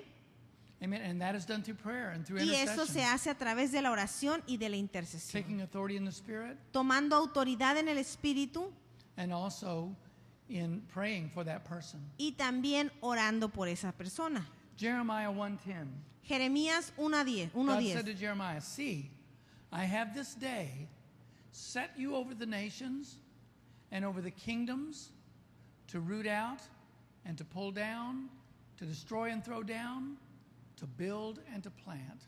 Amen. And that is done through prayer and through Y eso se intercession. hace a través de la oración y de la intercesión. Taking authority in the Spirit Tomando autoridad en el Espíritu and also in praying for that person. y también orando por esa persona. Jeremiah 1:10. Jeremías 1:10. God said to Jeremiah, "See, I have this day set you over the nations and over the kingdoms to root out and to pull down, to destroy and throw down, to build and to plant.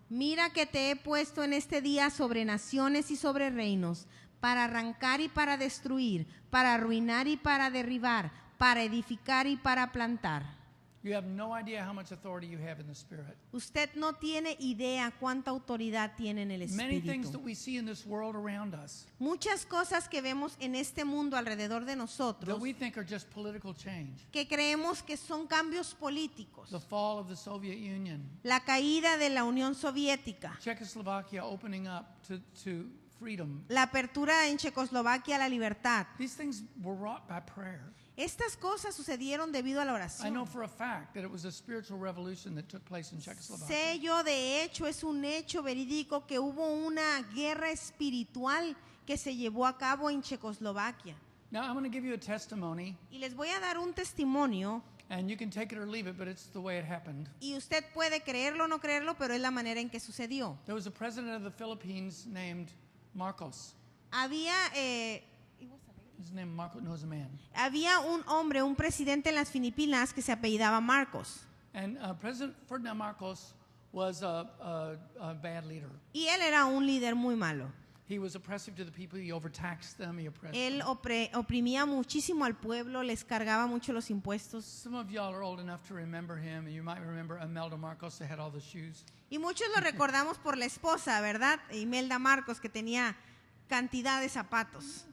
Mira que te he puesto en este día sobre naciones y sobre reinos, para arrancar y para destruir, para arruinar y para derribar, para edificar y para plantar. You have no idea how much authority you have in the Spirit. Usted no tiene idea cuánta autoridad tiene en el Many things that Espíritu. we see in this world around us Muchas cosas que vemos en este mundo alrededor de that nosotros, we think are just political change. que creemos que son cambios políticos. The fall of the Soviet Union, La caída de la Unión Soviética, Czechoslovakia opening up to freedom. la apertura en Checoslovaquia a la libertad. These things were wrought by prayer. Estas cosas sucedieron debido a la I know oración. for a fact that it was a spiritual revolution that took place in Czechoslovakia. Sé yo, de hecho, es un hecho verídico que hubo una guerra espiritual que se llevó a cabo en Checoslovaquia. Now I'm going to give you a testimony, Y les voy a dar un testimonio, and you can take it or leave it, but it's the way it happened. y usted puede creerlo o no creerlo, pero es la manera en que sucedió. There was a president of the Philippines named Marcos. Había His name Marcos, no, was a man. Había un hombre, un presidente en las Filipinas que se apellidaba Marcos. And President Ferdinand Marcos was a bad leader. Y él era un líder muy malo. He was oppressive to the people. He overtaxed them. He oppressed Él them. oprimía muchísimo al pueblo, les cargaba mucho los impuestos. Some of y'all are old enough to remember him, and you might remember Imelda Marcos that had all the shoes. Y muchos lo recordamos por la esposa, ¿verdad? Imelda Marcos, que tenía cantidad de zapatos.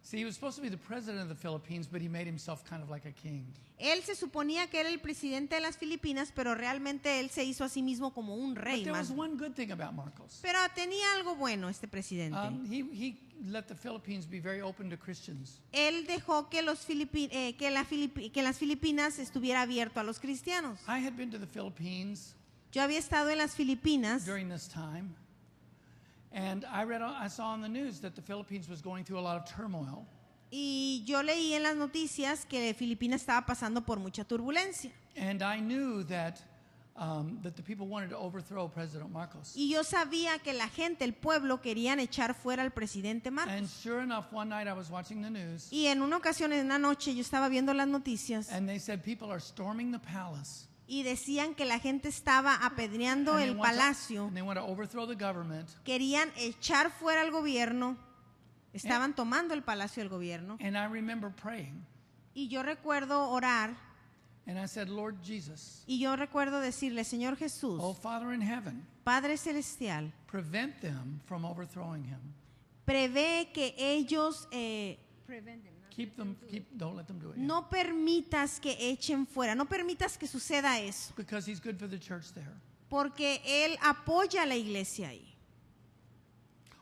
See, he was supposed to be the president of the Philippines, but he made himself kind of like a king. Él se suponía que era el presidente de las Filipinas, pero realmente él se hizo a sí mismo como un But rey there was más. one good thing about Marcos. Pero tenía algo bueno este presidente. He let the Philippines be very open to Christians. Él dejó que las Filipinas estuviera abierto a los cristianos. I had been to the Philippines Yo había estado en las Filipinas during this time, and I saw on the news that the Philippines was going through a lot of turmoil. y yo leí en las noticias que Filipinas estaba pasando por mucha turbulencia. And I knew that the people wanted to overthrow President Marcos. Y yo sabía que la gente, el pueblo, querían echar fuera al presidente And Marcos. sure enough, one night I was watching the news, Y en una ocasión, en una noche, yo estaba viendo las noticias and they said people are storming the palace. y decían que la gente estaba apedreando And they el want to- palacio. and they want to overthrow the government. Querían echar fuera al gobierno. Estaban tomando el palacio del gobierno. And I remember praying, Y yo recuerdo orar and I said, Lord Jesus, y yo recuerdo decirle, Señor Jesús, oh Father in heaven, Padre Celestial, prevent them from overthrowing him. prevé que ellos Don't let them do it. no permitas que echen fuera, no permitas que suceda eso, Because he's good for the church there. porque Él apoya a la iglesia ahí.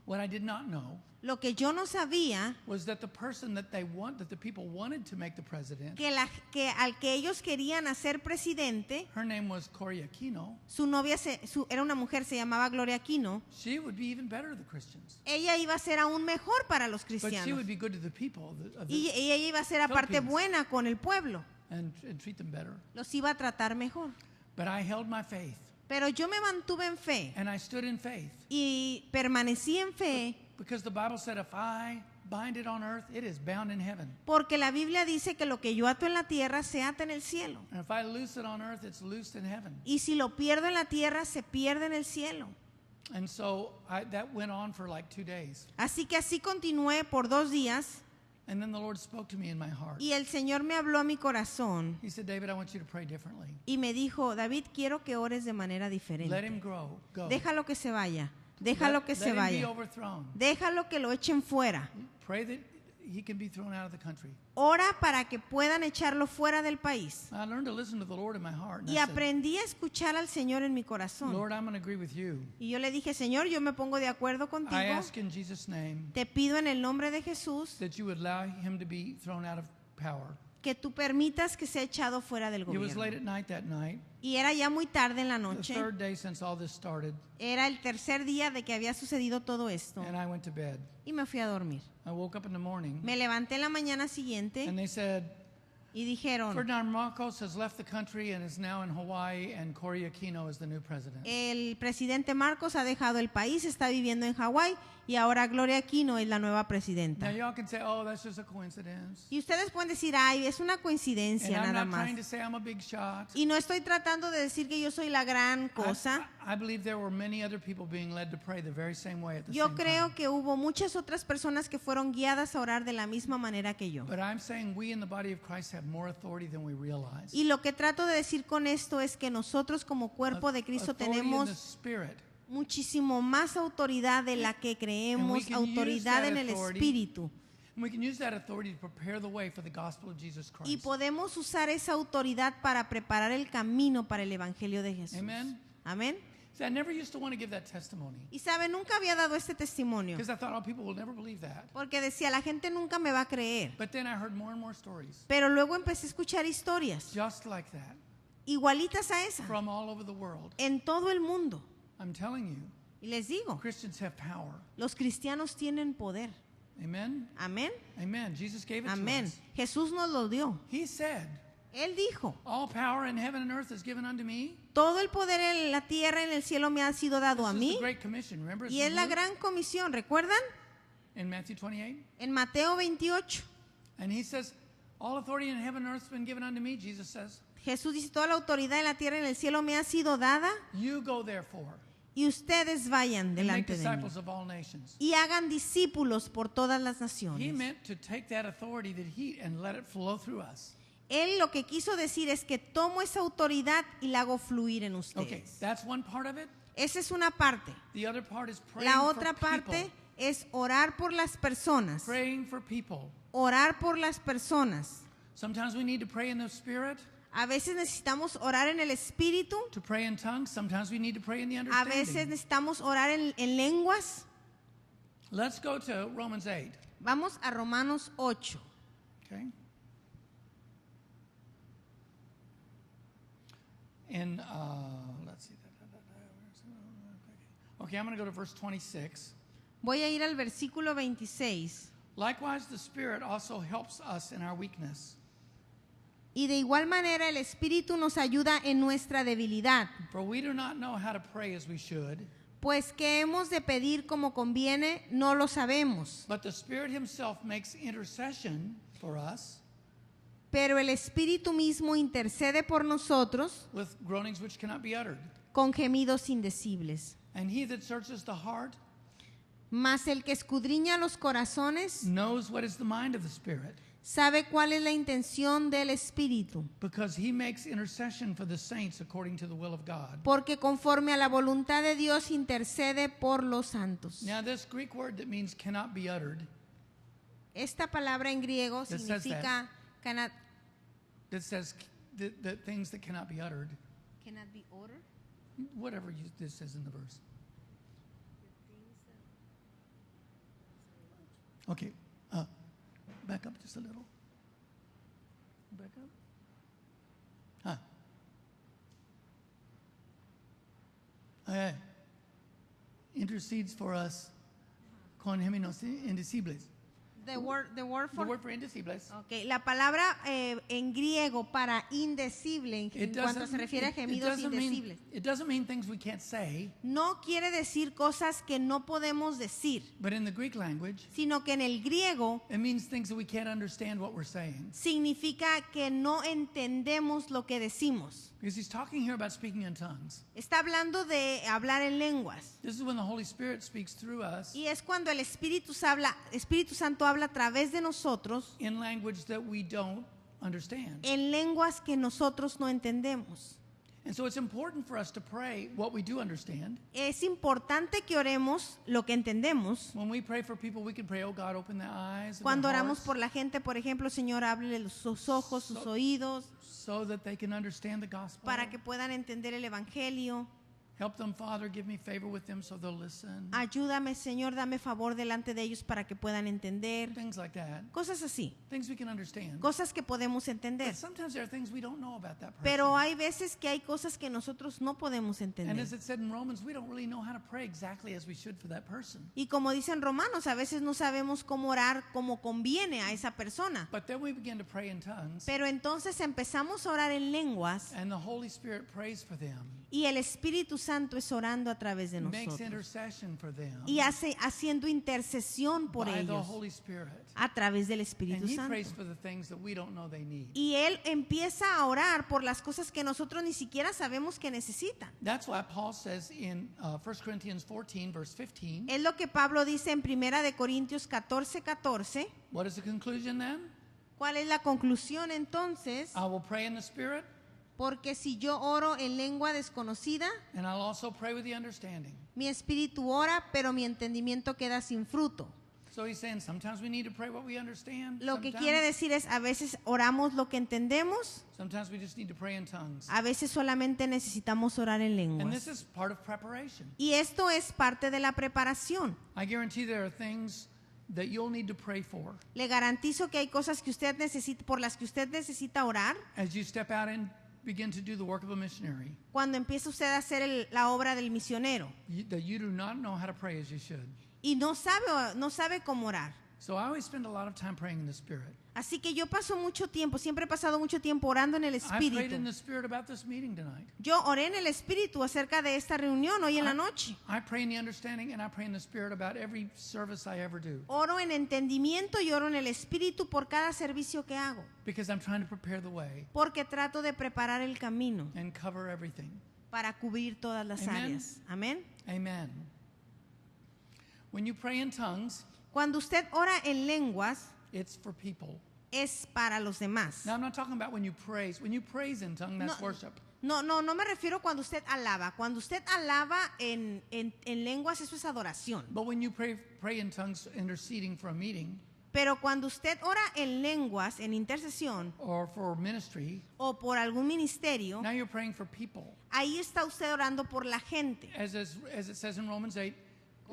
What I did not know Lo que yo no sabía, was that the person that the people wanted to make the president, que al que ellos querían hacer presidente, her name was Cory Aquino. su novia era una mujer, se llamaba Gloria Aquino. She would be even better to the Christians. Ella iba a ser aún mejor para los But she cristianos. would be good to the people Y ella iba a ser aparte Philippines. buena con el pueblo. and treat them better. Los iba a tratar mejor. But I held my faith, Pero yo me mantuve en fe and I stood in faith. y permanecí en fe Because the Bible said, if I bind it on earth, it is bound in heaven. porque la Biblia dice que lo que yo ato en la tierra se ata en el cielo. And if I loose it on earth, it's loosed in heaven. Y si lo pierdo en la tierra, se pierde en el cielo. And so that went on for like 2 days. Así que así continué por 2 días And then the Lord spoke to me in my heart. y el Señor me habló a mi corazón He said, David, I want you to pray differently. y me dijo, David, quiero que ores de manera Let diferente. him grow. Go. Déjalo que se vaya, déjalo que let se him be vaya, overthrown. déjalo que lo echen fuera. Pray that he can be thrown out of the country. Ora para que puedan echarlo fuera del país. I learned to listen to the Lord in my heart. And Y I said, aprendí a escuchar al Señor en mi corazón. Lord, I'm going to agree with you. Y yo le dije, Señor, yo me pongo de acuerdo I contigo. ask in Jesus' name Te pido en el nombre de Jesús that you would allow him to be thrown out of power. que tú permitas que sea echado fuera del It was late gobierno. at night that night, Y era ya muy tarde en la the noche. third day since all this started, Era el tercer día de que había sucedido todo esto. and I went to bed. Y me fui a dormir. I woke up in the morning, Me levanté la mañana siguiente and they said, Y dijeron, Ferdinand Marcos has left the country and is now in Hawaii, and Cory Aquino is the new president. el presidente Marcos ha dejado el país, está viviendo en Hawái y ahora Gloria Aquino es la nueva Now presidenta. y'all can say, oh, that's just a coincidence. Y ustedes pueden decir, ay, es una And coincidencia I'm nada not trying to más. say I'm a big shot. Y no estoy tratando de decir que yo soy la gran cosa. I believe there were many other people being led to pray the very same way at the Yo same creo time. que hubo muchas otras personas que fueron guiadas a orar de la misma manera que yo. But I'm saying we in the body of Christ have more authority than we realize. Y lo que trato de decir con esto es que nosotros como cuerpo de Cristo Authority in the tenemos Spirit. muchísimo más autoridad de la que creemos, can use autoridad that en el authority Espíritu. And we can use that authority to prepare the way for the gospel of Jesus Y Christ. podemos usar esa autoridad para preparar el camino para el Evangelio de Jesús. Amen. Amén. See, I never used to want to give that testimony Y sabe, nunca había dado este testimonio because I thought, oh, people will never believe that. porque decía, la gente nunca me va a creer. But then I heard more and more stories Pero luego empecé a escuchar historias just like that igualitas a esa from all over the world. en todo el mundo. I'm telling you, Y les digo, Christians have power. los cristianos tienen poder. Amen. Amén. Amen. Jesus gave it Amén. to us. Jesús nos lo dio. He said, Él dijo, all power in heaven and earth is given unto me. todo el poder en la tierra y en el cielo me ha sido dado a This is mí. the Great Commission. Remember it's Y es in la Luke? gran comisión, ¿recuerdan? In Matthew 28. En Mateo 28, And he says, all authority in heaven and earth has been given unto me. Jesus says, Jesús dice, toda la autoridad en la tierra y en el cielo me ha sido dada you go therefore y ustedes vayan and make delante de mí disciples of all nations. y hagan discípulos por todas las He naciones. meant to take that authority that he and let it flow through us. Él lo que quiso decir es que tomo esa autoridad y la hago fluir en Okay, ustedes. that's one part of it. Esa es una parte. The other part is praying La for otra parte people. es orar por las personas. Praying for people. Orar por las personas. Sometimes we need to pray in the Spirit, A veces necesitamos orar en el Espíritu. to pray in tongues. Sometimes we need to pray in the A veces understanding. necesitamos orar en lenguas. Let's go to Romans 8. Vamos a Romanos 8. Okay. And let's see. Okay, I'm going to go to verse 26. Voy a ir al versículo 26. Likewise, the Spirit also helps us in our weakness. Y de igual manera el Espíritu nos ayuda en nuestra debilidad, For we do not know how to pray as we should, pues que hemos de pedir como conviene, no lo sabemos. but the Spirit Himself makes intercession for us Pero el Espíritu mismo intercede por nosotros with groanings which cannot be uttered. con gemidos indecibles. And He that searches the heart Mas el que escudriña los corazones knows what is the mind of the Spirit, sabe cuál es la intención del Espíritu, because He makes intercession for the saints according to the will of God. porque conforme a la voluntad de Dios intercede por los santos. Now, this Greek word that means cannot be uttered, Esta palabra en griego That says significa cannot that says the things that cannot be uttered, be ordered. whatever this says in the verse. Okay, back up just a little. Back up. Intercedes for us con gemidos indecibles. The word The for word for indecibles. Okay, la palabra en griego para indecible, en cuanto se refiere a gemidos indecibles, it doesn't mean things we can't say, no quiere decir cosas que no podemos decir, but in the Greek language, sino que en el griego it means things that we can't understand what we're saying. significa que no entendemos lo que decimos. Because he's talking here about speaking in tongues. Está hablando de hablar en lenguas. This is when the Holy Spirit speaks through us Y es cuando el Espíritu Santo habla a través de nosotros in language that we don't understand. en lenguas que nosotros no entendemos. And so it's important for us to pray what we do understand. Es importante que oremos lo que entendemos. When we pray for people, we can pray, oh God, open the eyes of Cuando their oramos hearts por la gente, por ejemplo, Señor, ábrele sus ojos, sus oídos, so that they can understand the gospel. para que puedan entender el Evangelio. Help them, Father. Give me favor with them so they'll listen. Ayúdame, Señor, dame favor delante de ellos para que puedan entender. Things like that. Cosas así. Things we can understand. Cosas que podemos entender. But sometimes there are things we don't know about that person. Pero hay veces que hay cosas que nosotros no podemos And entender. as it said in Romans, we don't really know how to pray exactly as we should for that person. Y como dicen Romanos, a veces no sabemos cómo orar como conviene a esa persona. But then we begin to pray in tongues. Pero entonces empezamos a orar en lenguas And the Holy Spirit prays for them. y el Espíritu Santo es orando a través de Makes nosotros. intercession for them. Y haciendo intercesión por by the ellos Holy Spirit. a través del And Espíritu He Santo. prays for the things that we don't know they need. Y Él empieza a orar por las cosas que nosotros ni siquiera sabemos que necesitan. That's why Paul says in 1 Corinthians 14, verse 15, Es lo que Pablo dice en 1 de Corintios 14:14. what is the conclusion then? ¿Cuál es la conclusión entonces? I will pray in the Spirit, Porque si yo oro en lengua desconocida, and I'll also pray with the understanding. mi espíritu ora, pero mi entendimiento queda sin fruto. So he's saying sometimes we need to pray what we understand. Lo que quiere decir es, a veces oramos lo que entendemos, Sometimes we just need to pray in tongues. a veces solamente necesitamos orar en And this lenguas. is part of preparation. Y esto es parte de la preparación. I guarantee there are things that you'll need to pray for Le garantizo que hay cosas que usted necesita, por las que usted necesita orar as you step out and begin to do the work of a missionary cuando empieza usted a hacer la obra del misionero that you do not know how to pray as you should. y no sabe cómo orar. So I always spend a lot of time praying in the Spirit. Así que yo paso mucho tiempo, siempre he pasado mucho tiempo orando en el I prayed in Espíritu. the Spirit about this meeting tonight. Yo oré en el Espíritu acerca de esta reunión hoy en la noche. I pray in the understanding and I pray in the Spirit about every service I ever do Oro en entendimiento y oro en el Espíritu por cada servicio que hago, because I'm trying to prepare the way porque trato de preparar el camino and cover everything. para cubrir todas las Amen. áreas. Amén. Amen. When you pray in tongues, Cuando usted ora en lenguas, it's for people. es para los demás. Now I'm not talking about when you praise. When you praise in tongue, that's No. worship. No me refiero cuando usted alaba. Cuando usted alaba en lenguas, eso es adoración. But when you pray in tongues interceding for a meeting Pero cuando usted ora en lenguas, en intercesión or for ministry, o por algún ministerio, now you're praying for people. ahí está usted orando por la gente. As it says in Romans 8,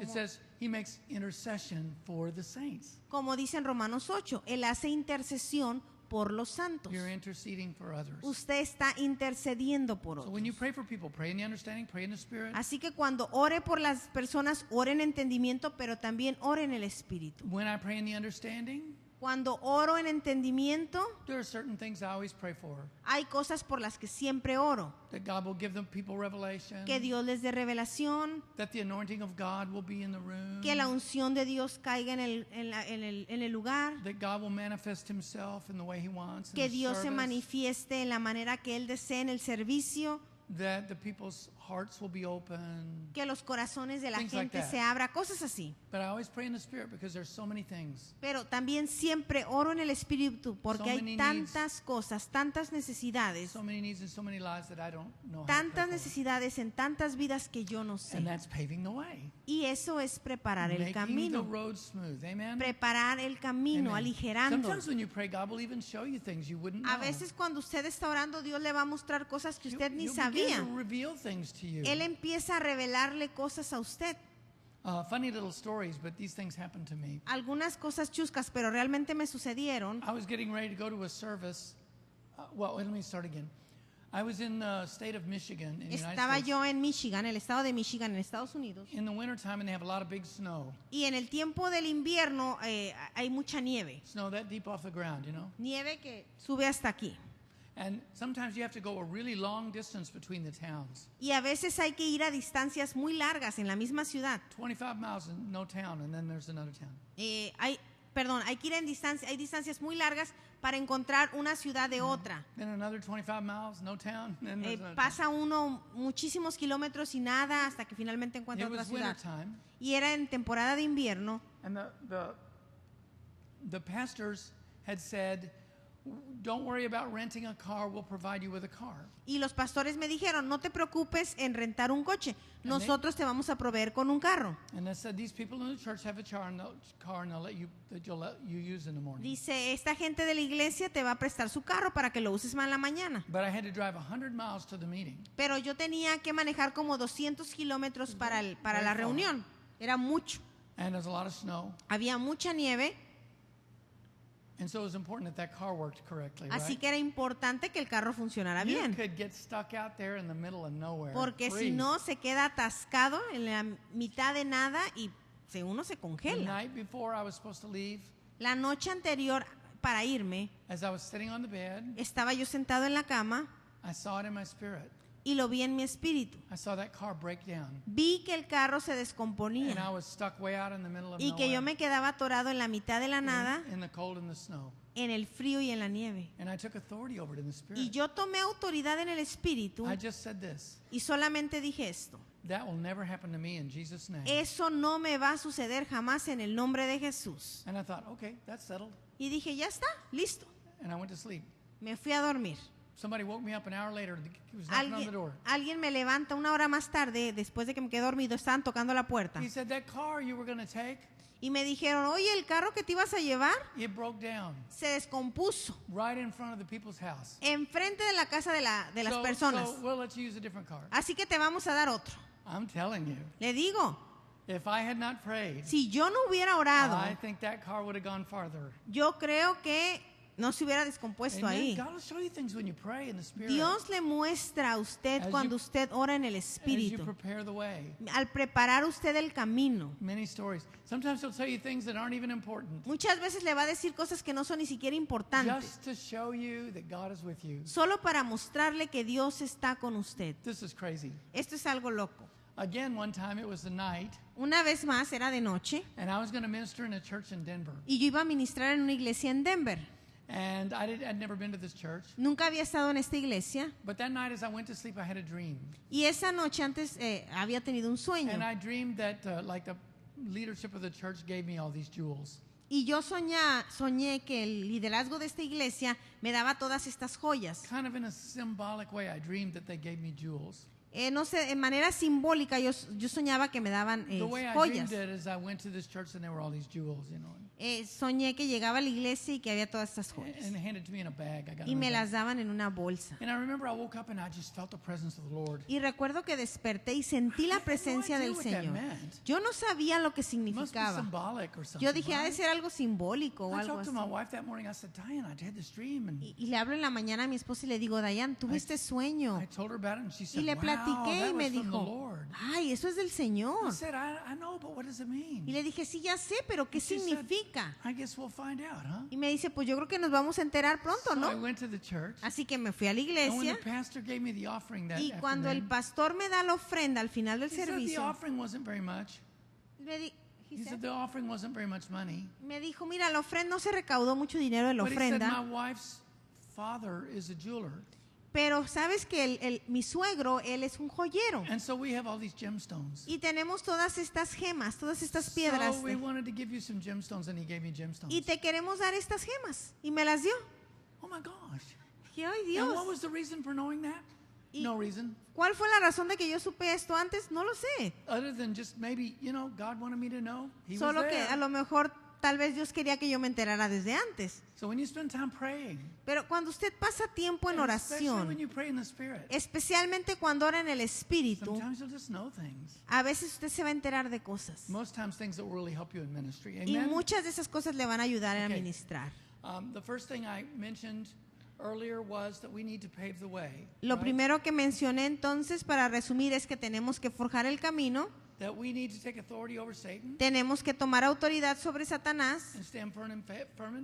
it says he makes intercession for the saints. Como dice en Romanos 8, Él hace intercesión por los santos. You're interceding for others. Usted está intercediendo por So when you otros. pray for people, pray in the understanding, pray in the Spirit. Así que cuando ore por las personas, ore en entendimiento, pero también ore en el Espíritu. When I pray in the understanding, Cuando oro en entendimiento, there are certain things I always pray for. hay cosas por las que siempre oro. That God will give the people revelation. Que Dios les dé revelación, That the anointing of God will be in the room. que la unción de Dios caiga en el lugar, That God will manifest himself in the way he wants. que in the Dios se service. manifieste en la manera que Él desee en el servicio, That the people's hearts will be open. que los corazones de la Things like gente that. se abra, cosas así. But I always pray in the Spirit because there's so many things. Pero también siempre oro en el Espíritu porque So hay many tantas cosas, tantas necesidades, So many needs in so many lives that I don't know how to tantas pray for. necesidades en tantas vidas que yo no sé. And that's paving the way. Y eso es preparar el Making the camino, road smooth. Amen. preparar el camino, Amen. aligerando. Sometimes when you pray, God will even show you things you wouldn't know. A veces cuando usted está orando, Dios le va a mostrar cosas que usted ni He'll begin sabía. to reveal things to you. Él empieza a revelarle cosas a usted. Funny little stories, but these things happened to me. Algunas cosas chuscas, pero realmente me sucedieron. I was getting ready to go to a service. Let me start again. I was in the state of Michigan in the United Estaba States yo en Michigan, el estado de Michigan, en Estados Unidos. in the wintertime, and they have a lot of big snow. Y en el tiempo del invierno hay mucha nieve. Snow that deep off the ground, you know? Nieve que sube hasta aquí. And sometimes you have to go a really long distance between the towns. Y a veces hay que ir a distancias muy largas en la misma ciudad. 25 miles in no town, and then there's another town. Hay que ir en distancia, hay distancias muy largas para encontrar una ciudad de otra. Then another 25 miles, no town, and then there's another town. Pasa uno muchísimos kilómetros y nada hasta que finalmente encuentra It otra was ciudad. wintertime, Y era en temporada de invierno. and the pastors had said, don't worry about renting a car, we'll provide you with a car. Y los pastores me dijeron, no te preocupes en rentar un coche, nosotros te vamos a proveer con un carro. And they said these people in the church have a car and they'll let you use in the morning. Dice, esta gente de la iglesia te va a prestar su carro para que lo uses más en la mañana. But I had to drive 100 miles to the meeting. Pero yo tenía que manejar como 200 kilómetros para la reunión. Era mucho. And there's a lot of snow. Había mucha nieve. And so it was important that car worked correctly, Así right? que era importante que el carro funcionara You bien. could get stuck out there in the middle of nowhere. Porque si freeze. no, se queda atascado en la mitad de nada y uno se The congela. night before I was supposed to leave, La noche anterior para irme, as I was sitting on the bed, estaba yo sentado en la cama I saw it in my spirit. y lo vi en mi espíritu. I saw that car break down. Vi que el carro se And I descomponía was stuck way out in the middle of y que yo nowhere. me quedaba atorado en la mitad de la nada, In the cold and the snow. en el frío y en la nieve. And I took authority over it in the Y spirit. yo tomé autoridad en el espíritu I just said this. y solamente dije esto. That will never happen to me in Jesus' name. Eso no me va a suceder jamás en el nombre de Jesús. And I thought, okay, that's settled. Y dije, ya está, listo. And I went to sleep. Me fui a dormir. Somebody woke me up an hour later. He was knocking on the door. Alguien me levanta una hora más tarde, después de que me quedé dormido, estaban tocando la puerta. He said, that car you were going to take, Y me dijeron, oye, el carro que te ibas a llevar it broke down se descompuso right in front of the people's house. enfrente de la casa de las So personas. we'll let you use a different car. Así que te vamos a dar otro. I'm telling you, Le digo, if I had not prayed, si yo no hubiera orado, I think that car would have gone farther. yo creo que no se hubiera descompuesto Amen. ahí. God will show you things when you pray in the Spirit. Dios le muestra a usted As cuando you- usted ora en el as you Espíritu, prepare the way. al preparar usted el camino. Many stories. Sometimes he'll tell you things that aren't even important. Muchas veces le va a decir cosas que no son ni siquiera importantes, Just to show you that God is with you. solo para mostrarle que Dios está con usted. This is crazy. Esto es algo loco. Again, one time it was the night, Una vez más, era de noche, and I was going to minister in a church in Denver. y yo iba a ministrar en una iglesia en Denver. And I'd never been to this church. Nunca había estado en esta iglesia, But that night as I went to sleep, I had a dream. y esa noche antes había tenido un sueño. And I dreamed that like the leadership of the church gave me all these jewels. Y yo soñé que el liderazgo de esta iglesia me daba todas estas joyas. Kind of in a symbolic way, I dreamed that they gave me jewels. No sé, en manera simbólica yo soñaba que me daban The way I joyas. dreamed it is I went to this church and there were all these jewels, you know. Soñé que llegaba a la iglesia y que había todas estas joyas. And they handed to me in a bag. I got Y them me in a las bag. daban en una bolsa. And I remember I woke up and I just felt the presence of the Lord. Y recuerdo que desperté y sentí la presencia del what that Señor. meant. Yo no sabía lo que It must be significaba. symbolic or something. Yo dije, ha de right? ser algo simbólico o I algo talked to así. my wife that morning. I said, Diane, I had this dream. And Y le hablo en la mañana a mi esposa y le digo, Dayan, tuviste sueño. I told her about it and she Y said, le wow, platiqué that y me was from the dijo, Lord. ay, eso es del I Señor. said, I know, but what does it mean? Y le dije, sí, ya sé, pero ¿qué And she said, significa? I guess we'll find out, huh? Y me dice, pues yo creo que nos vamos a enterar pronto, So I ¿no? went to the church. Así que me fui a la And when the iglesia pastor gave me the offering that y cuando el afternoon, pastor me da la ofrenda al final del he said the servicio, offering wasn't very much. he He said, said the offering wasn't very much money. me dijo, mira, la ofrenda no se recaudó mucho dinero de la But he said, my ofrenda, wife's father is a jeweler. pero sabes que mi suegro, él es un joyero. And so we have all these gemstones. Y tenemos todas estas gemas, todas estas piedras. So we wanted to give you some gemstones, and he gave me gemstones. Y te queremos dar estas gemas. Y me las dio. Oh my gosh. Dije, ay And what Dios. was the reason for knowing that? Y- No reason. ¿Cuál fue la razón de que yo supe esto antes? No lo sé. Other than just maybe, God wanted me to know. He Solo was que there. a lo mejor tal vez Dios quería que yo me enterara desde antes. So when you spend time praying, Pero cuando usted pasa tiempo en and especially when oración, you pray in the Spirit, especialmente cuando ora en el Espíritu, sometimes you'll just know things. a veces usted se va a enterar de cosas. Most times things that will really help you in ministry. Y Amen? muchas de esas cosas le van a ayudar a Okay. ministrar. The first thing I mentioned earlier was that we need to pave the way. Lo right? primero que mencioné entonces, para resumir, es que tenemos que forjar el camino, That we need to take authority over Satan tenemos que tomar autoridad sobre Satanás, and stand firm in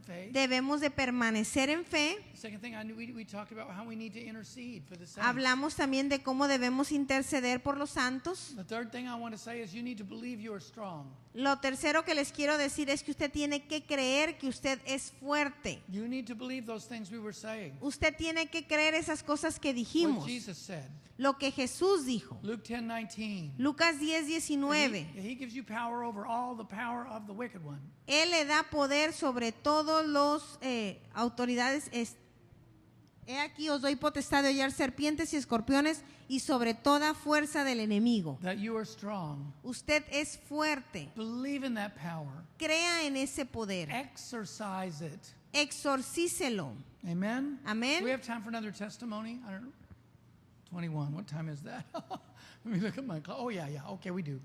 faith. debemos de permanecer en fe. The second thing I knew we talked about how we need to intercede for the saints. Hablamos también de cómo debemos interceder por los santos. The third thing I want to say is you need to believe you are strong. Lo tercero que les quiero decir es que usted tiene que creer que usted es fuerte. You need to believe those things we were saying. Usted tiene que creer esas cosas que What dijimos, Jesus said. lo que Jesús dijo. Luke 10:19. Lucas 10:19 19. He gives you power over all the power of the wicked one. Él le da poder sobre todos los autoridades. He aquí os doy potestad de hollar serpientes y escorpiones y sobre toda fuerza del enemigo. That you are strong. Usted es fuerte. Believe in that power. Crea en ese poder. Exercise it. Exorcícelo. Amen. Amén. Do we have time for another testimony? I don't know. 21. What time is that? Let me look at my clock. Oh yeah. Okay, we do.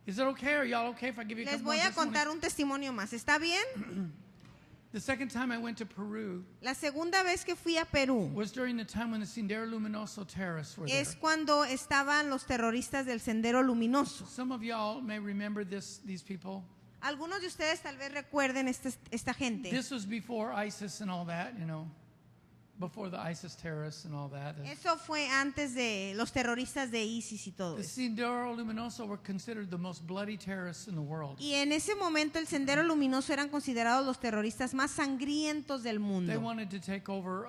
Is it okay? Are y'all okay if I give you a Les couple voy more a contar testimonies? un testimonio más. ¿Está bien? The second time I went to Peru La segunda vez que fui a Perú was during the time when the Sendero Luminoso terrorists were there. es cuando estaban los terroristas del Sendero Luminoso. Some of y'all may remember these people. Algunos de ustedes tal vez recuerden esta gente. This was before ISIS and all that, you know, before the ISIS terrorists and all that. Eso fue antes de los terroristas de ISIS y todo The eso. Sendero Luminoso were considered the most bloody terrorists in the world. Y en ese momento el Sendero Luminoso eran considerados los terroristas más sangrientos del They mundo. wanted to take over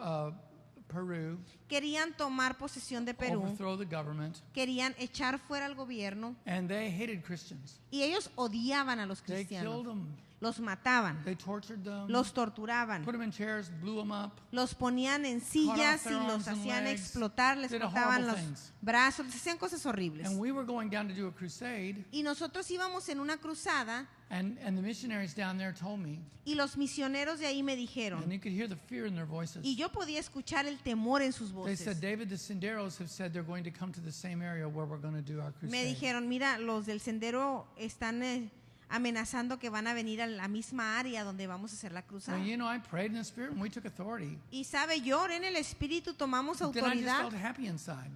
Peru, Querían tomar posesión de Perú, overthrow the government, querían echar fuera al gobierno and they hated Christians. y ellos odiaban a los They killed cristianos. them. Los mataban, They tortured them. los torturaban, Put them in chairs, blew them up. los ponían en sillas y their los arms and hacían legs, explotar, les did cortaban horrible los things. brazos, les hacían cosas horribles. And we were going down to do a crusade, Y nosotros íbamos en una cruzada and the missionaries down there told me, y los misioneros de ahí me and dijeron, you could hear the fear in their voices. y yo podía escuchar el temor en sus They said, voces. David, the Senderos have said they're going to come to the same area where we're going to do our Me crusade. dijeron, mira, los del sendero están amenazando que van a venir a la misma área donde vamos a hacer la cruzada. Well, you know, I prayed in the Spirit and we took authority. Y sabe, yo oré en el Espíritu, tomamos Then I just autoridad felt happy inside.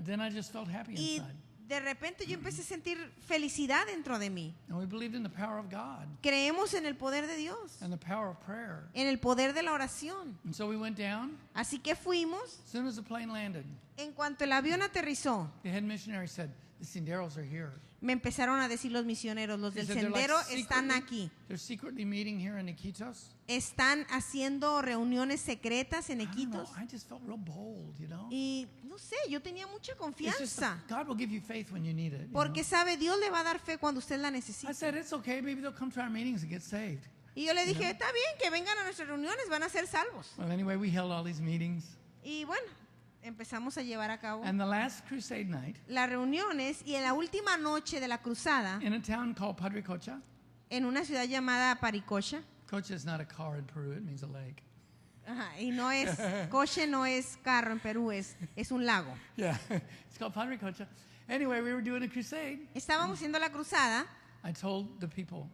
Then I just felt happy y inside. de repente yo empecé a sentir felicidad dentro de mí. And we believed in the power of God Creemos en el poder de Dios, and the power of prayer. en el poder de la oración. And so we went down. Así que fuimos. As soon as the plane landed, En cuanto el avión aterrizó, the head missionary said, the Senderos are here. me empezaron a decir los misioneros, los He del said, "They're sendero like están secretly- aquí. They're secretly meeting here in Iquitos. Están haciendo reuniones secretas en I don't know, Iquitos. I just felt real bold, you know. Y no sé, yo tenía mucha It's just confianza. God will give you faith when you need it. you Porque know. sabe, Dios le va a dar fe cuando usted la I necesita. said, it's okay. Maybe they'll come to our meetings and get saved. Y yo le dije, está bien, que vengan a nuestras reuniones, van a ser salvos. Well, anyway, we held all these meetings. Y bueno, empezamos a llevar a cabo And the last crusade night, las reuniones y en la última noche de la cruzada, in a town called Padre Cocha. en una ciudad llamada Paricocha, Cocha is not a car in Peru, it means a lake. ajá, y no es, coche no es carro en Perú, es un lago. Yeah, it's called Padre Cocha. Anyway, we were doing a crusade. Estábamos haciendo la cruzada I told the people,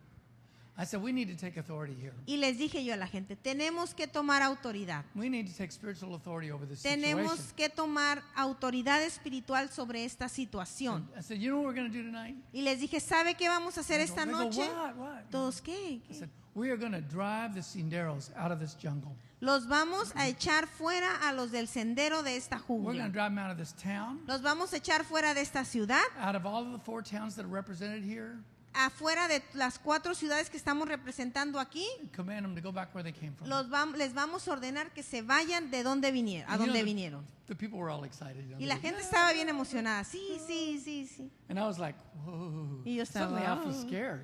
I said, we need to take authority here. y les dije yo a la gente, tenemos que tomar autoridad. We need to take spiritual authority over this Tenemos situation. que tomar autoridad espiritual sobre esta situación. I said, you know what we're going to do tonight? Y les dije, ¿sabe qué vamos a hacer esta They go, noche? what? Todos, ¿qué? I said, we are going to drive the Senderos out of this jungle. Los vamos a echar fuera a los del sendero de esta We're going to jungla. drive them out of this town, Los vamos a echar fuera de esta ciudad, out of all of the 4 towns that are represented here, afuera de las 4 ciudades que estamos representando aquí. and command them to go back where they came from. Les vamos a ordenar que se vayan de donde vinieron, a And you know, donde vinieron. the people were all excited. You know, Y they la go, gente "Yeah." estaba bien emocionada. Sí, sí, sí, sí. And I was like, whoa. Y yo estaba, Suddenly I feel "Oh." scared.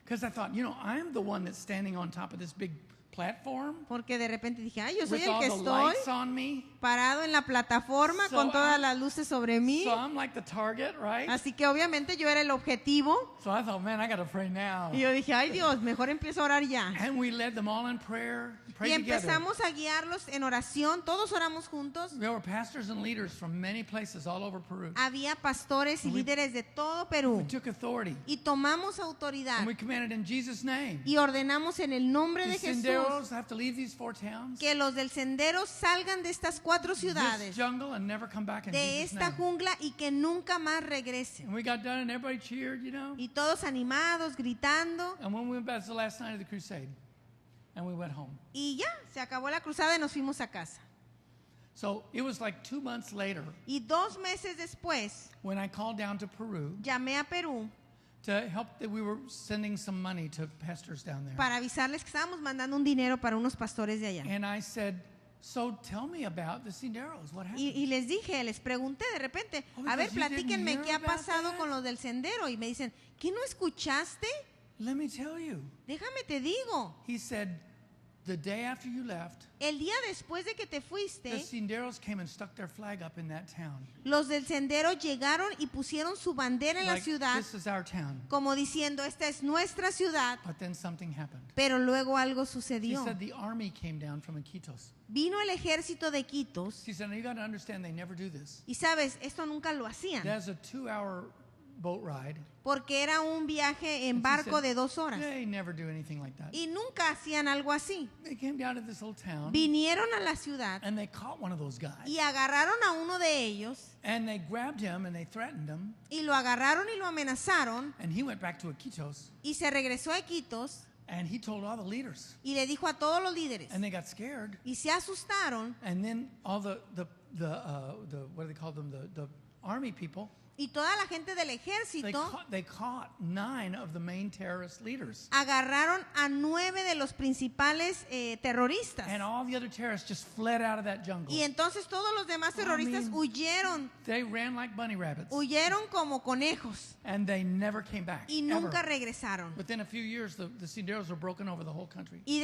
Because I thought, you know, I'm the one that's standing on top of this big platform Porque de repente dije, ay, yo soy with el all que the estoy lights on me. parado en la plataforma So con todas I'm- las luces sobre mí. So I'm like the target, right? Así que obviamente yo era el objetivo. So I thought, man, I got to pray now. Y yo dije, ay Dios, mejor empiezo a orar ya. And we led them all in prayer, Y prayed together. empezamos a guiarlos en oración, todos oramos juntos. There were pastors and leaders from many places all over Peru. Había pastores y We- líderes de todo We Perú. took authority Y tomamos autoridad and we commanded in Jesus' name. y ordenamos en el nombre The de Jesús Senderos have to leave these 4 towns, que los del sendero salgan de estas 4 this ciudades, jungle, and never come back in de Jesus' esta name. jungla y que nunca más regresen. And we got done and everybody cheered, you know. Y todos animados, gritando. And when we went back, it's the last night of the crusade. And we went home. Y ya, se acabó la cruzada y nos fuimos a casa. So it was like 2 months later Y 2 meses después, when I called down to Peru llamé a Perú to help that we were sending some money to pastors down there. para avisarles que estábamos mandando un dinero para unos pastores de allá. And I said, So tell me about the senderos. What happened? Y les pregunté de repente, Oh, a ver, because you didn't platíquenme hear qué ha about pasado that? con los del sendero. Y me dicen, ¿qué no escuchaste? Let me tell you. Déjame te digo. He said, the day after you left, El día después de que te the fuiste, senderos came and stuck their flag up in that town. los del sendero llegaron y pusieron su bandera en la Like, ciudad, this is our town. como diciendo, esta es nuestra ciudad. But then something happened. Pero luego algo He sucedió. said the army came down from Iquitos. Vino el ejército de Quitos. He said, now you got to understand, they never do this. Y sabes, esto nunca lo hacían, There's a 2-hour boat ride. porque era un viaje en And he barco said, de 2 horas. They never do anything like that. Y nunca hacían algo así. They came down to this little town Vinieron a la ciudad and they caught one of those guys. y agarraron a uno de ellos And they grabbed him and they threatened him. y lo agarraron y lo amenazaron And he went back to Iquitos y se regresó a Quitos and he told all the leaders. y le dijo a todos los líderes And they got scared. y se asustaron And then all the what do they call them? The army people. y toda la gente del ejército They caught 9 of the main terrorist leaders. agarraron a 9 de los principales terroristas. And all the other terrorists just fled out of that jungle. Y entonces todos los demás terroristas huyeron They ran like bunny rabbits. Huyeron como conejos And they never came back. y nunca Ever. regresaron. Within a few years, the senderos were broken over the whole country. Y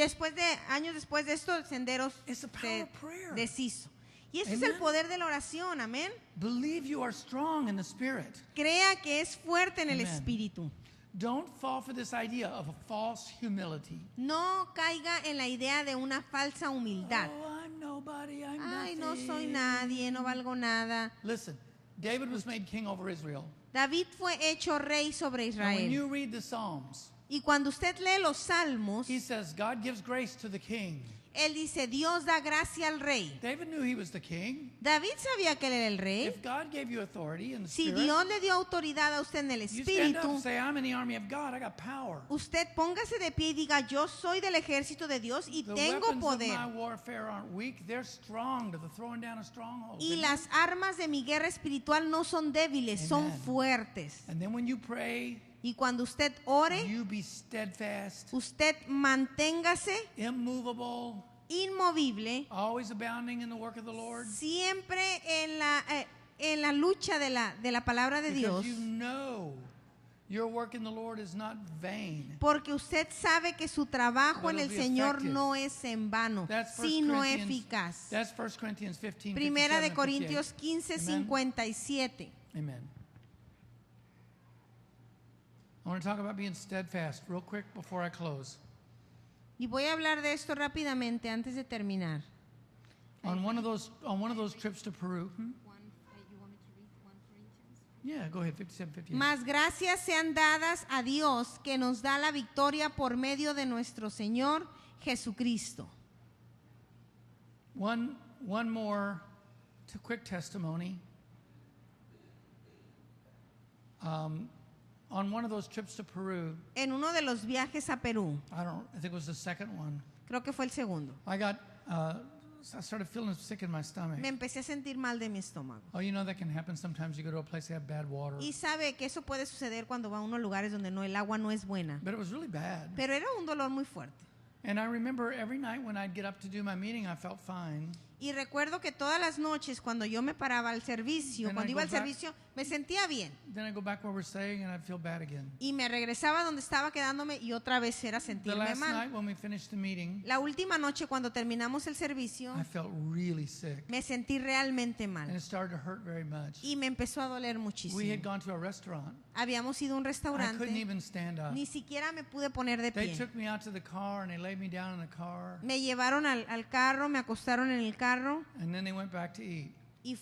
años después de esto, Senderos It's the power se of prayer. deshizo. Y ese es Amen. el poder de la oración, amén. Believe you are strong in the Spirit. Crea que es fuerte en el Amen. espíritu. Don't fall for this idea of a false humility. No caiga en la idea de una falsa humildad. Oh, I'm nobody, I'm Ay, nothing. no soy nadie, no valgo nada. Listen, David was made king over Israel. David fue hecho rey sobre And when Israel. you read the Psalms, Y cuando usted lee los salmos, he says God gives grace to the king. él dice, Dios da gracia al rey. David knew he was the king. David sabía que él era el rey. If God gave you authority in the Si Spirit, Dios le dio autoridad a usted en el you stand up espíritu, and say, I'm in the army of God, I got power. usted póngase de pie y diga, yo soy del ejército de Dios y The tengo weapons of poder. my warfare aren't weak, they're strong to the throwing down of strongholds. Y Amen. las armas de mi guerra espiritual no son débiles, son Amen. fuertes. And then when you pray, Y cuando usted ore, you be steadfast, usted manténgase immovable, inmovible, always abounding in the work of the Lord. siempre en la lucha de la palabra de Dios, Because you know your work in the Lord is not vain. porque usted sabe que su trabajo But en el it'll be Señor effective. no es en vano, That's 1 sino Corinthians- eficaz. That's 1 Corinthians 15, Primera 57 de Corintios and 15, 58. 57. Amen. I want to talk about being steadfast real quick before I close. Y voy a hablar de esto rápidamente antes de terminar. On one of those trips to Peru. Yeah, go ahead, 57, 58. Mas gracias sean dadas a Dios que nos da la victoria por medio de nuestro Señor Jesucristo. One more quick testimony. On one of those trips to Peru, En uno de los viajes a Perú, I think it was the second one, creo que fue el segundo, I started feeling sick in my stomach. me empecé a sentir mal de mi estómago. Oh, you know that can happen sometimes. You go to a place that have bad water. Y sabe que eso puede suceder cuando va a unos lugares donde el agua no es buena. But it was really bad. Pero era un dolor muy fuerte. And I remember every night when I'd get up to do my meeting, I felt fine. Y recuerdo que todas las noches cuando yo me paraba al servicio, Then cuando I iba go al back- servicio, me sentía bien. Then I go back where we're staying and I'd feel bad again. Y me regresaba donde estaba quedándome y otra vez era The sentirme last mal. night when we finished the meeting, La última noche cuando terminamos el servicio, I felt really sick. me sentí realmente And mal. it started to hurt very much. Y me empezó a doler We had muchísimo. gone to a restaurant. Habíamos ido a un I couldn't restaurante, even stand up. ni siquiera me pude poner de They pie. took me out to the car and they laid me down in the car. Me llevaron al carro, me acostaron en el carro And then they went back to eat. y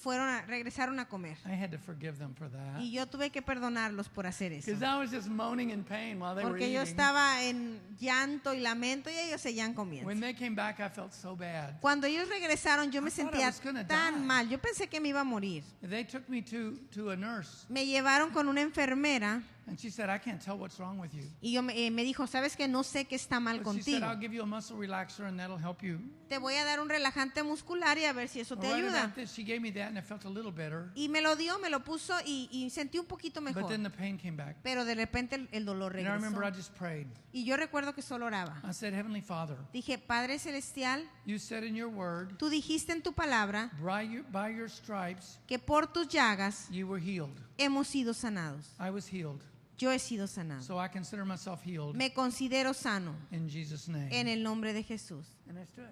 regresaron a comer. I had to forgive them for that. Y yo tuve que perdonarlos por hacer eso. Because I was just moaning in pain while they were Porque yo eating. estaba en llanto y lamento y ellos seguían comiendo. When they came back, I felt so bad. Cuando ellos regresaron, yo me I thought I sentía was gonna die. tan mal. Yo pensé que me iba a morir. They took me to a nurse. Me llevaron con una enfermera And she said, I can't tell what's wrong with you. Y me dijo, ¿sabes qué? No sé qué está mal But she said, contigo. I'll give you a muscle relaxer and that'll help you. Te voy a dar un relajante muscular y a ver si eso te Right ayuda. about this, she gave me that and I felt a little better. Y me lo dio, me lo puso y sentí un poquito But mejor. then the pain came back. Pero de repente el dolor And I remember I regresó. just prayed. Y yo recuerdo que solo oraba. I said, Heavenly Father, Dije, Padre Celestial, you said in your word, tú dijiste en tu palabra by your stripes, que por tus llagas you were healed. hemos sido sanados. I was healed. Yo he sido sanado. So I consider myself healed Me considero sano in Jesus' name. en el nombre de Jesús. And I stood.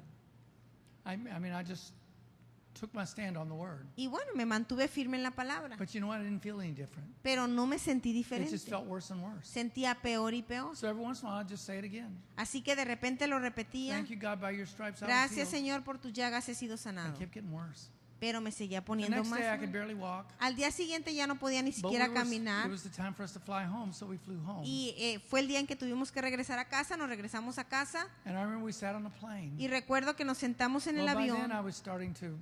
I mean, I just took my stand on the word. Y bueno, me mantuve firme en la palabra. But you know what? I didn't feel any different. Pero no me sentí It diferente. just felt worse and worse. Sentía peor y peor. So every once in a while, I'd just say it again. Así que de repente lo repetía. Thank you, God, by your stripes I was Gracias, healed. Señor, por tus llagas he sido I sanado. kept getting worse. Pero me seguía The poniendo next más day, I could mal. barely walk. Al día siguiente ya no podía ni But siquiera it caminar. was the time for us to fly home, so we flew home. Y fue el día en que tuvimos que regresar a casa. Nos regresamos a casa. And I remember we sat on a plane. Y recuerdo que nos sentamos en el Well, by avión. then, I was starting to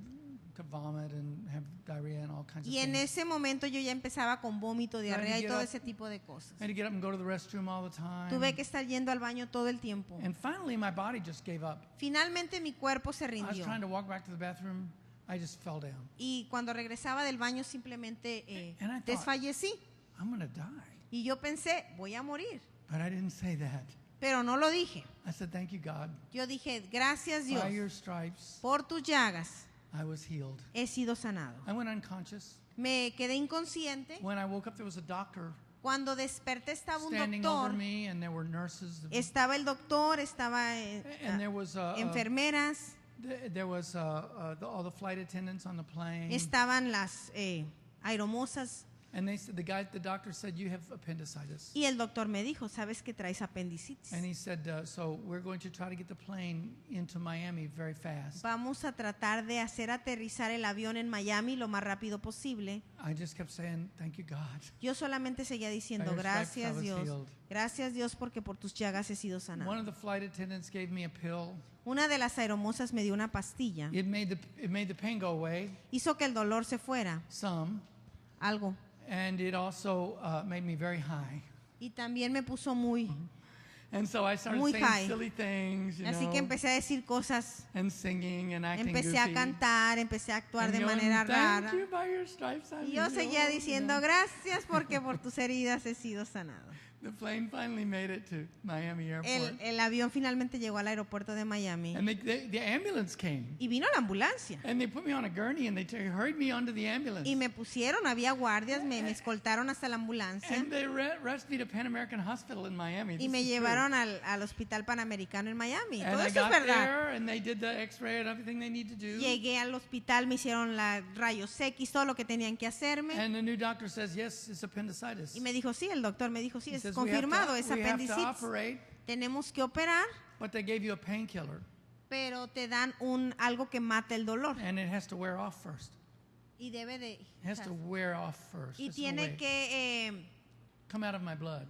vomit and have diarrhea and all kinds of Y en things. ese momento yo ya empezaba con vómito, diarrea y get todo up. ese tipo de cosas. I had to get up and go to the restroom all the time. Tuve que estar yendo al baño todo el tiempo. And finally, my body just gave up. Finalmente mi cuerpo se I was rindió. trying to walk back to the bathroom. I just fell down. Y cuando regresaba del baño simplemente And I thought, desfallecí. I'm going to die. Y yo pensé, voy a morir. But I didn't say that. Pero no lo dije. I said, thank you, God. Yo dije, gracias Dios, By your stripes, por tus llagas I was healed. he sido sanado. I went unconscious. Me quedé inconsciente. When I woke up, there was a doctor Cuando desperté estaba un standing over doctor. me, and there were nurses. Estaba el doctor, estaba And there was enfermeras, there was all the flight attendants on the plane. estaban las aeromosas. And they said, the doctor said, you have appendicitis. Y el doctor me dijo, ¿sabes que traes apendicitis? And he said, so we're going to try to get the plane into Miami very fast. Vamos a tratar de hacer aterrizar el avión en Miami lo más rápido posible. I just kept saying, thank you, God. Yo solamente seguía diciendo, By your stripes I gracias was Dios, healed. gracias Dios porque por tus llagas he sido One sanado. of the flight attendants gave me a pill. Una de las aeromosas me dio una pastilla. It made the pain go away, Hizo que el dolor se fuera, some, algo. and it also made me very high. Y también me puso muy. And so I started Muy saying high. silly things, you Así know, que empecé a decir cosas, and singing and acting empecé goofy. a cantar, empecé a actuar And de yelling, manera thank rara. you, by your stripes I'm Y yo seguía healed, diciendo, you know. gracias porque por tus heridas he sido sanado. The plane finally made it to Miami Airport. El avión finalmente llegó al aeropuerto de Miami And the ambulance came. y vino la ambulancia. And they put me on a gurney and they hurried me onto the ambulance. Y me pusieron, había guardias, me escoltaron hasta la ambulancia And they rushed me to Pan American Hospital in Miami. y This me is true. llevaron al Hospital Panamericano en Miami. And Todo I eso es got verdad. there and they did the x-ray and everything they need to do. Llegué al hospital, me hicieron la rayos X, todo lo que tenían que hacerme. And the new doctor says, yes, it's appendicitis. Y me dijo, sí, el doctor me dijo, sí, He es says, confirmado, es we have to apendicitis. operate, Tenemos que operar, but they gave you a painkiller. pero te dan algo que mata el dolor. And it has to wear off first. Y debe de... It has to wear off first. Y This is the tiene way. que... Come out of my blood.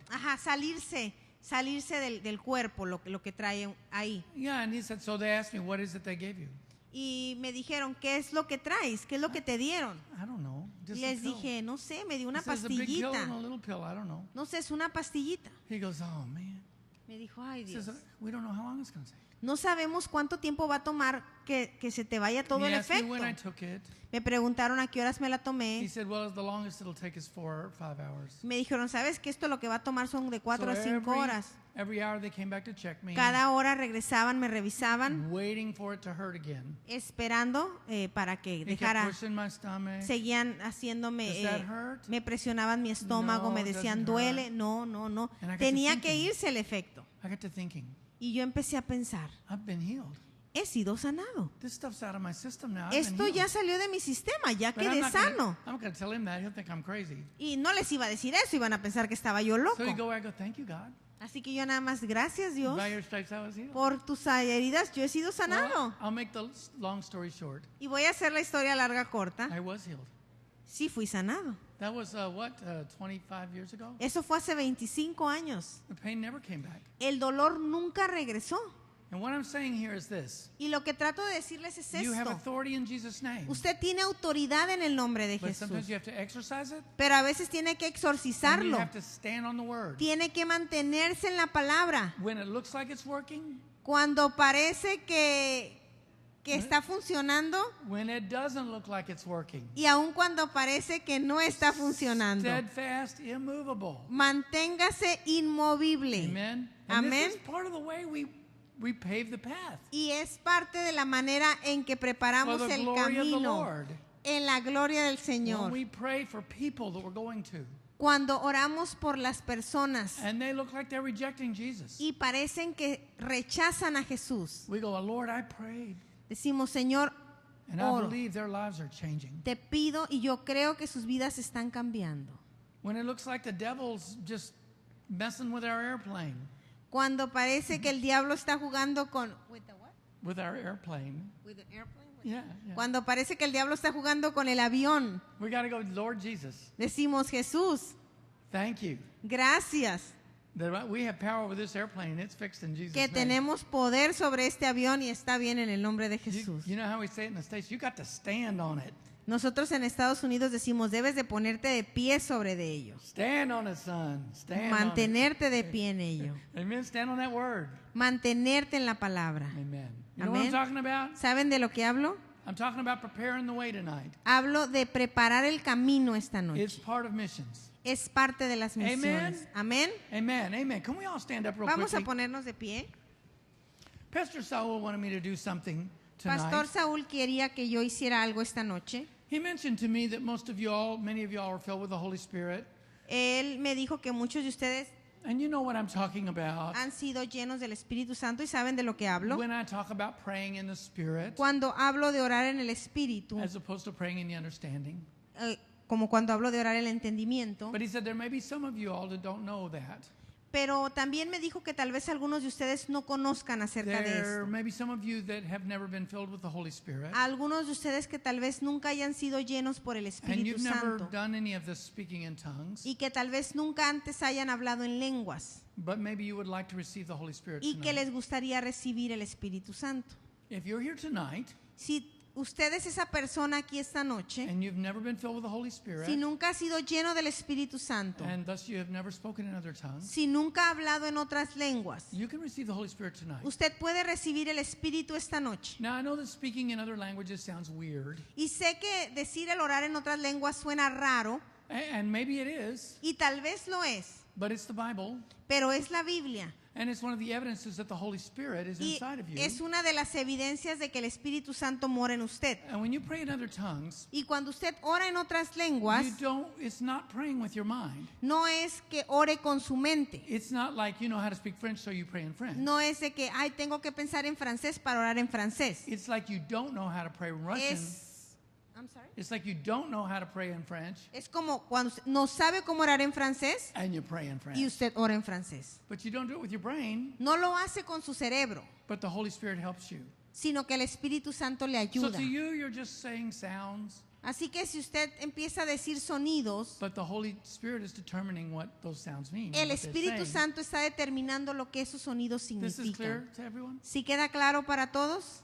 salirse del cuerpo lo que trae ahí. Yeah, and he said, so they asked me, what is it they gave you? Y me dijeron, ¿qué es lo que traes? ¿Qué es lo que te dieron? I don't know. Just Les a pill. dije, no sé, me dio una He says, a big pill and a pastillita. little pill. I don't know. No sé, es una pastillita. He goes, oh, man. Me dijo, ay He Dios. says, we don't know how long it's going to take. No sabemos cuánto tiempo va a tomar que se te vaya todo And el he asked me efecto. when I took it. Me preguntaron a qué horas me la He tomé. said, well, the longest it'll take is 4 or 5 hours. Me dijeron, ¿sabes que esto lo que va a tomar son de 4 a So 5 horas? every hour they came back to check me, Cada hora regresaban, me revisaban, waiting for it to hurt again. esperando para que He kept dejara. pushing my stomach. Seguían haciéndome, Does that hurt? me presionaban mi estómago, No, me it decían, doesn't duele. hurt. No, no, no. And I got to Tenía que thinking. irse el efecto. I got to thinking, Y yo empecé a pensar, I've been healed. he sido sanado. This stuff's out of my system now. I've been Esto healed. ya salió de mi sistema, ya But I'm quedé not sano. I'm going to tell him that. He'll think I'm crazy. Y no les iba a decir eso, iban a pensar que estaba yo loco. So he go, I go, thank you, God. Así que yo nada más, gracias Dios, By your stripes I was healed. por tus heridas yo he sido sanado. Well, I'll make the long story short. Y voy a hacer la historia larga corta. I was healed. Sí fui sanado. That was, 25 years ago? Eso fue hace 25 años. The pain never came back. El dolor nunca regresó. And what I'm saying here is this. Y lo que trato de decirles es You have esto. authority in Jesus' name. Usted tiene autoridad en el nombre de But Jesús, sometimes you have to exercise it. pero a veces tiene que And you exorcizarlo. have to stand on the word. Tiene que mantenerse en la palabra. When it looks like it's working, Cuando parece que está funcionando when it doesn't look like it's working. y aun cuando parece que no está funcionando. Steadfast, immovable. Manténgase inmovible. Amen. And Amén. this is part of the way we pave the path Y es parte de la manera en que for preparamos the el glory of the camino Lord. en la gloria del When Señor. we pray for people that we're going to, Cuando oramos por las personas and they look like they're rejecting Jesus, y parecen que rechazan a Jesús, we go, Lord, I prayed, decimos, Señor, and I oro, believe their lives are changing. te pido y yo creo que sus vidas están cambiando. When it looks like the devil's just messing with our airplane, Cuando parece que el diablo está jugando con... with our airplane, yeah. Cuando parece que el diablo está jugando con el avión, We got to go, Lord Jesus, decimos, Jesús, thank you gracias, that we have power over this airplane and it's fixed in Jesus' que name. tenemos poder sobre este avión y está bien en el nombre de Jesús. You know how we say it in the States? You got to stand on it. Nosotros en Estados Unidos decimos, debes de ponerte de pie sobre de ellos. Stand on it, son. Stand Mantenerte de pie en ello. on it. Amen. Stand on that word. Mantenerte en la palabra. Amen. You know what I'm Amén. talking about? ¿Saben de lo que hablo? I'm talking about preparing the way tonight. Hablo de preparar el camino esta It's noche. part of missions. Es parte de las misiones. Amén. Amen. Amen. Can we all stand up real Vamos a quickly? ponernos de pie. Pastor Saul wanted me to do something Pastor tonight. Saúl quería que yo hiciera algo esta noche. He mentioned to me that many of y'all are filled with the Holy Spirit. Él me dijo que muchos de ustedes And you know what I'm talking about. han sido llenos del Espíritu Santo y saben de lo que hablo. When I talk about praying in the Spirit, Cuando hablo de orar en el Espíritu, as opposed to praying in the understanding. como cuando hablo de orar en el entendimiento. But he said there may be some of you all that don't know that. Pero también me dijo que tal vez algunos de ustedes no conozcan acerca de There esto. may be some of you that have never been filled with the Holy Spirit. Algunos de ustedes que tal vez nunca hayan sido llenos por el And Espíritu you've never Santo done any of the speaking in tongues. y que tal vez nunca antes hayan hablado en lenguas But maybe you would like to receive the Holy Spirit y que tonight. les gustaría recibir el Espíritu Santo. If you're here tonight Si usted es esa persona aquí esta noche, and you've never been filled with the Holy Spirit, si nunca ha sido lleno del Espíritu Santo, and thus you have never spoken in other tongues, si nunca ha hablado en otras lenguas, you can receive the Holy Spirit tonight. usted puede recibir el Espíritu esta noche. Now, I know that speaking in other languages sounds weird, Y sé que decir el orar en otras lenguas suena raro, and maybe it is, y tal vez lo es, but it's the Bible, pero es la Biblia. and it's one of the evidences that the Holy Spirit is Y inside of you. es una de las evidencias de que el Espíritu Santo mora en usted. And when you pray in other tongues, Y cuando usted ora en otras lenguas, it's not praying with your mind. no es que ore con su mente. It's not like you know how to speak French, so you pray in French. No es de que, ay, tengo que pensar en francés para orar en francés. It's like you don't know how to pray in Russian. I'm sorry. It's like you don't know how to pray in French, Es como cuando usted no sabe cómo orar en francés and you pray in y French. usted ora en francés. But you don't do it with your brain, No lo hace con su cerebro, but the Holy Spirit helps you. sino que el Espíritu Santo le So ayuda. to you, you're just saying sounds, Así que si usted empieza a decir sonidos, but the Holy Spirit is determining what those sounds mean. el what they're Espíritu saying. Santo está determinando lo que esos sonidos This is clear significan. to everyone? ¿Sí queda claro para todos?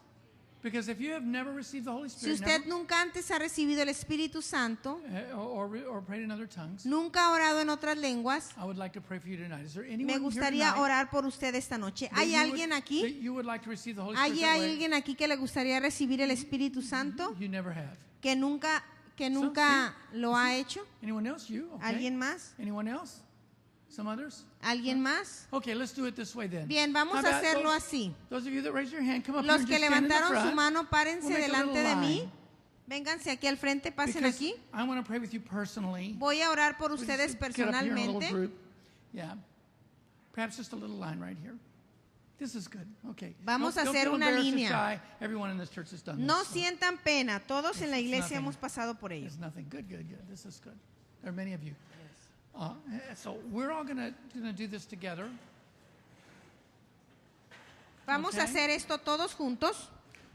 Because if you have never received the Holy Si Spirit, usted nunca antes ha recibido el Espíritu Santo, or prayed in other tongues, nunca ha orado en otras lenguas, I would like to pray for you tonight. Is there anyone me here gustaría tonight orar por usted esta noche. that ¿Hay you would- alguien that aquí? you would like to receive the Holy Spirit ¿Hay that way? alguien aquí que le gustaría recibir el Espíritu Santo? You never have. Que nunca lo ha hecho. Anyone else? You? Okay. ¿Alguien más? Anyone else? Some others? ¿Alguien más? Okay, let's do it this way then. Bien, vamos How a about hacerlo those- así. Those of you that raised your hand, come up here Los and que just stand in the levantaron su front. mano, párense We'll make a delante little de mí. line. Vénganse aquí al frente, pasen Because aquí. I want to pray with you personally. Voy a orar por We just ustedes get up here in a little personalmente. group. Yeah. Perhaps just a little line right here. This is good. Okay. Vamos a Don't hacer feel una embarrassed or línea. shy. Everyone in this church has done No this. so sientan pena, todos en la It's iglesia nothing. hemos pasado por ello. It's nothing. Good. This is good. There are many of you. So we're all gonna do this together. Vamos a Okay. hacer esto todos juntos.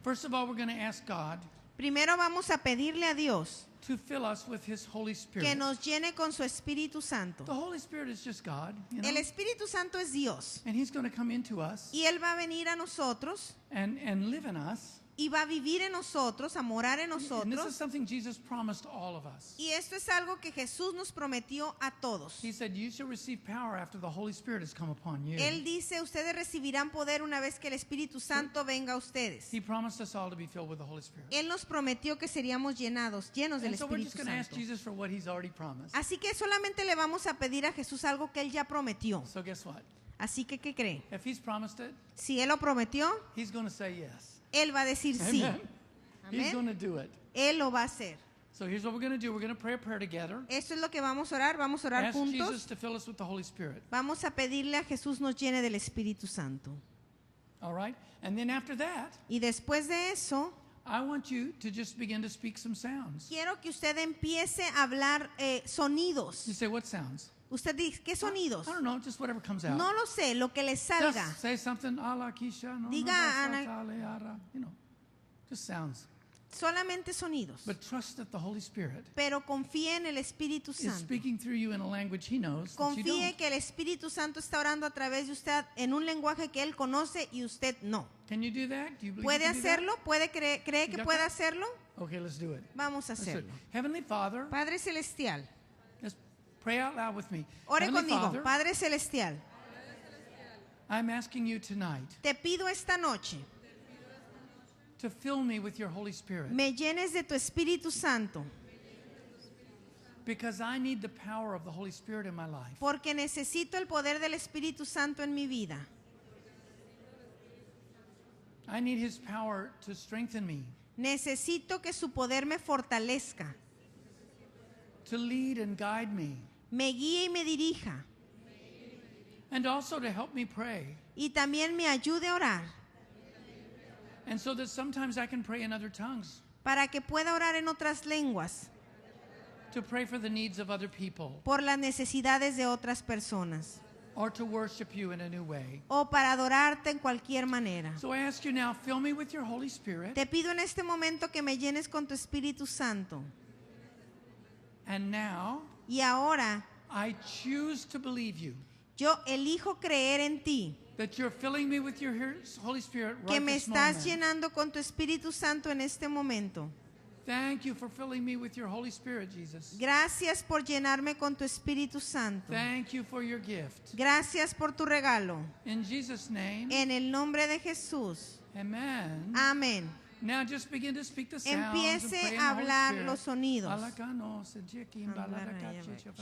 First of all, we're going to ask God Primero vamos a pedirle a Dios to fill us with His Holy Spirit. que nos llene con su Espíritu Santo. The Holy Spirit is just God, you know? El Espíritu Santo es Dios And He's going to come into us y Él va a venir a nosotros and live in us. y va a vivir en nosotros, a morar en And this is nosotros. something Jesus promised all of us. Y esto es algo que Jesús nos prometió a todos. He said, you shall receive power after the Holy Spirit has come upon you. Él dice, ustedes recibirán poder una vez que el Espíritu Santo venga a ustedes. He promised us all to be filled with the Holy Spirit. Él nos prometió que seríamos llenos del And so we're Espíritu just going to ask Santo. Jesus for what He's already promised. Así que solamente le vamos a pedir a Jesús algo que Él ya prometió. So guess what? Así que, ¿qué cree? If He's promised it, Si Él lo prometió, He's going to say yes. Él va a decir sí. Amen. He's going Amén. to do it. Él lo va a hacer. So here's what we're going to do. We're going to pray a prayer together. Esto es lo que vamos a orar. Vamos a orar Ask Jesus juntos. to fill us with the Holy Spirit. Vamos a pedirle a Jesús nos llene del Espíritu Santo. All right? And then after that, Y después de eso, I want you to just begin to speak some sounds. quiero que usted empiece a hablar sonidos. You say, what sounds? Usted dice, ¿qué sonidos? I don't know, just whatever comes out. No lo sé, lo que le salga. Just say something, ala kisha, no, Diga, no, Ana- basatale, ara, you know, just sounds. Solamente sonidos. But trust that the Holy Spirit Pero confíe en el Espíritu is Santo. speaking through you in a language He knows that you Confíe don't. que el Espíritu Santo está orando a través de usted en un lenguaje que Él conoce y usted no. Can you do that? Do you believe you ¿Puede can do that? hacerlo? ¿Cree que got puede that? hacerlo? Okay, let's do it. Vamos a Let's do it. hacerlo. Heavenly Father, Padre Celestial, let's pray out loud with me. ore Heavenly conmigo. Father, Padre Celestial, I'm asking you tonight te pido esta noche, to fill me with your Holy Spirit me llenes de tu Espíritu Santo, because I need the power of the Holy Spirit in my life. porque necesito el poder del Espíritu Santo en mi vida. I need His power to strengthen me, Necesito que su poder me fortalezca, to lead and guide me, me guíe y me dirija, and also to help me pray. y también me ayude a orar, And so that sometimes I can pray in other tongues, para que pueda orar en otras lenguas, to pray for the needs of other people, por las necesidades de otras personas, or to worship you in a new way. o para adorarte en cualquier manera. So I ask you now, fill me with your Holy Spirit, Te pido en este momento que me llenes con tu Espíritu Santo. and now Y ahora I choose to believe you, yo elijo creer en ti, that you're filling me with your Holy Spirit que right me this estás moment. llenando con tu Espíritu Santo en este momento. Thank you for filling me with your Holy Spirit, Jesus. Gracias por llenarme con tu Espíritu Santo. Thank you for your gift. Gracias por tu regalo. In Jesus' name, En el nombre de Jesús. amen. Amén. Now just begin to speak the sounds and Empiece pray in a the Holy hablar Spirit. los sonidos. Alakano, Sejekim, Baladakache,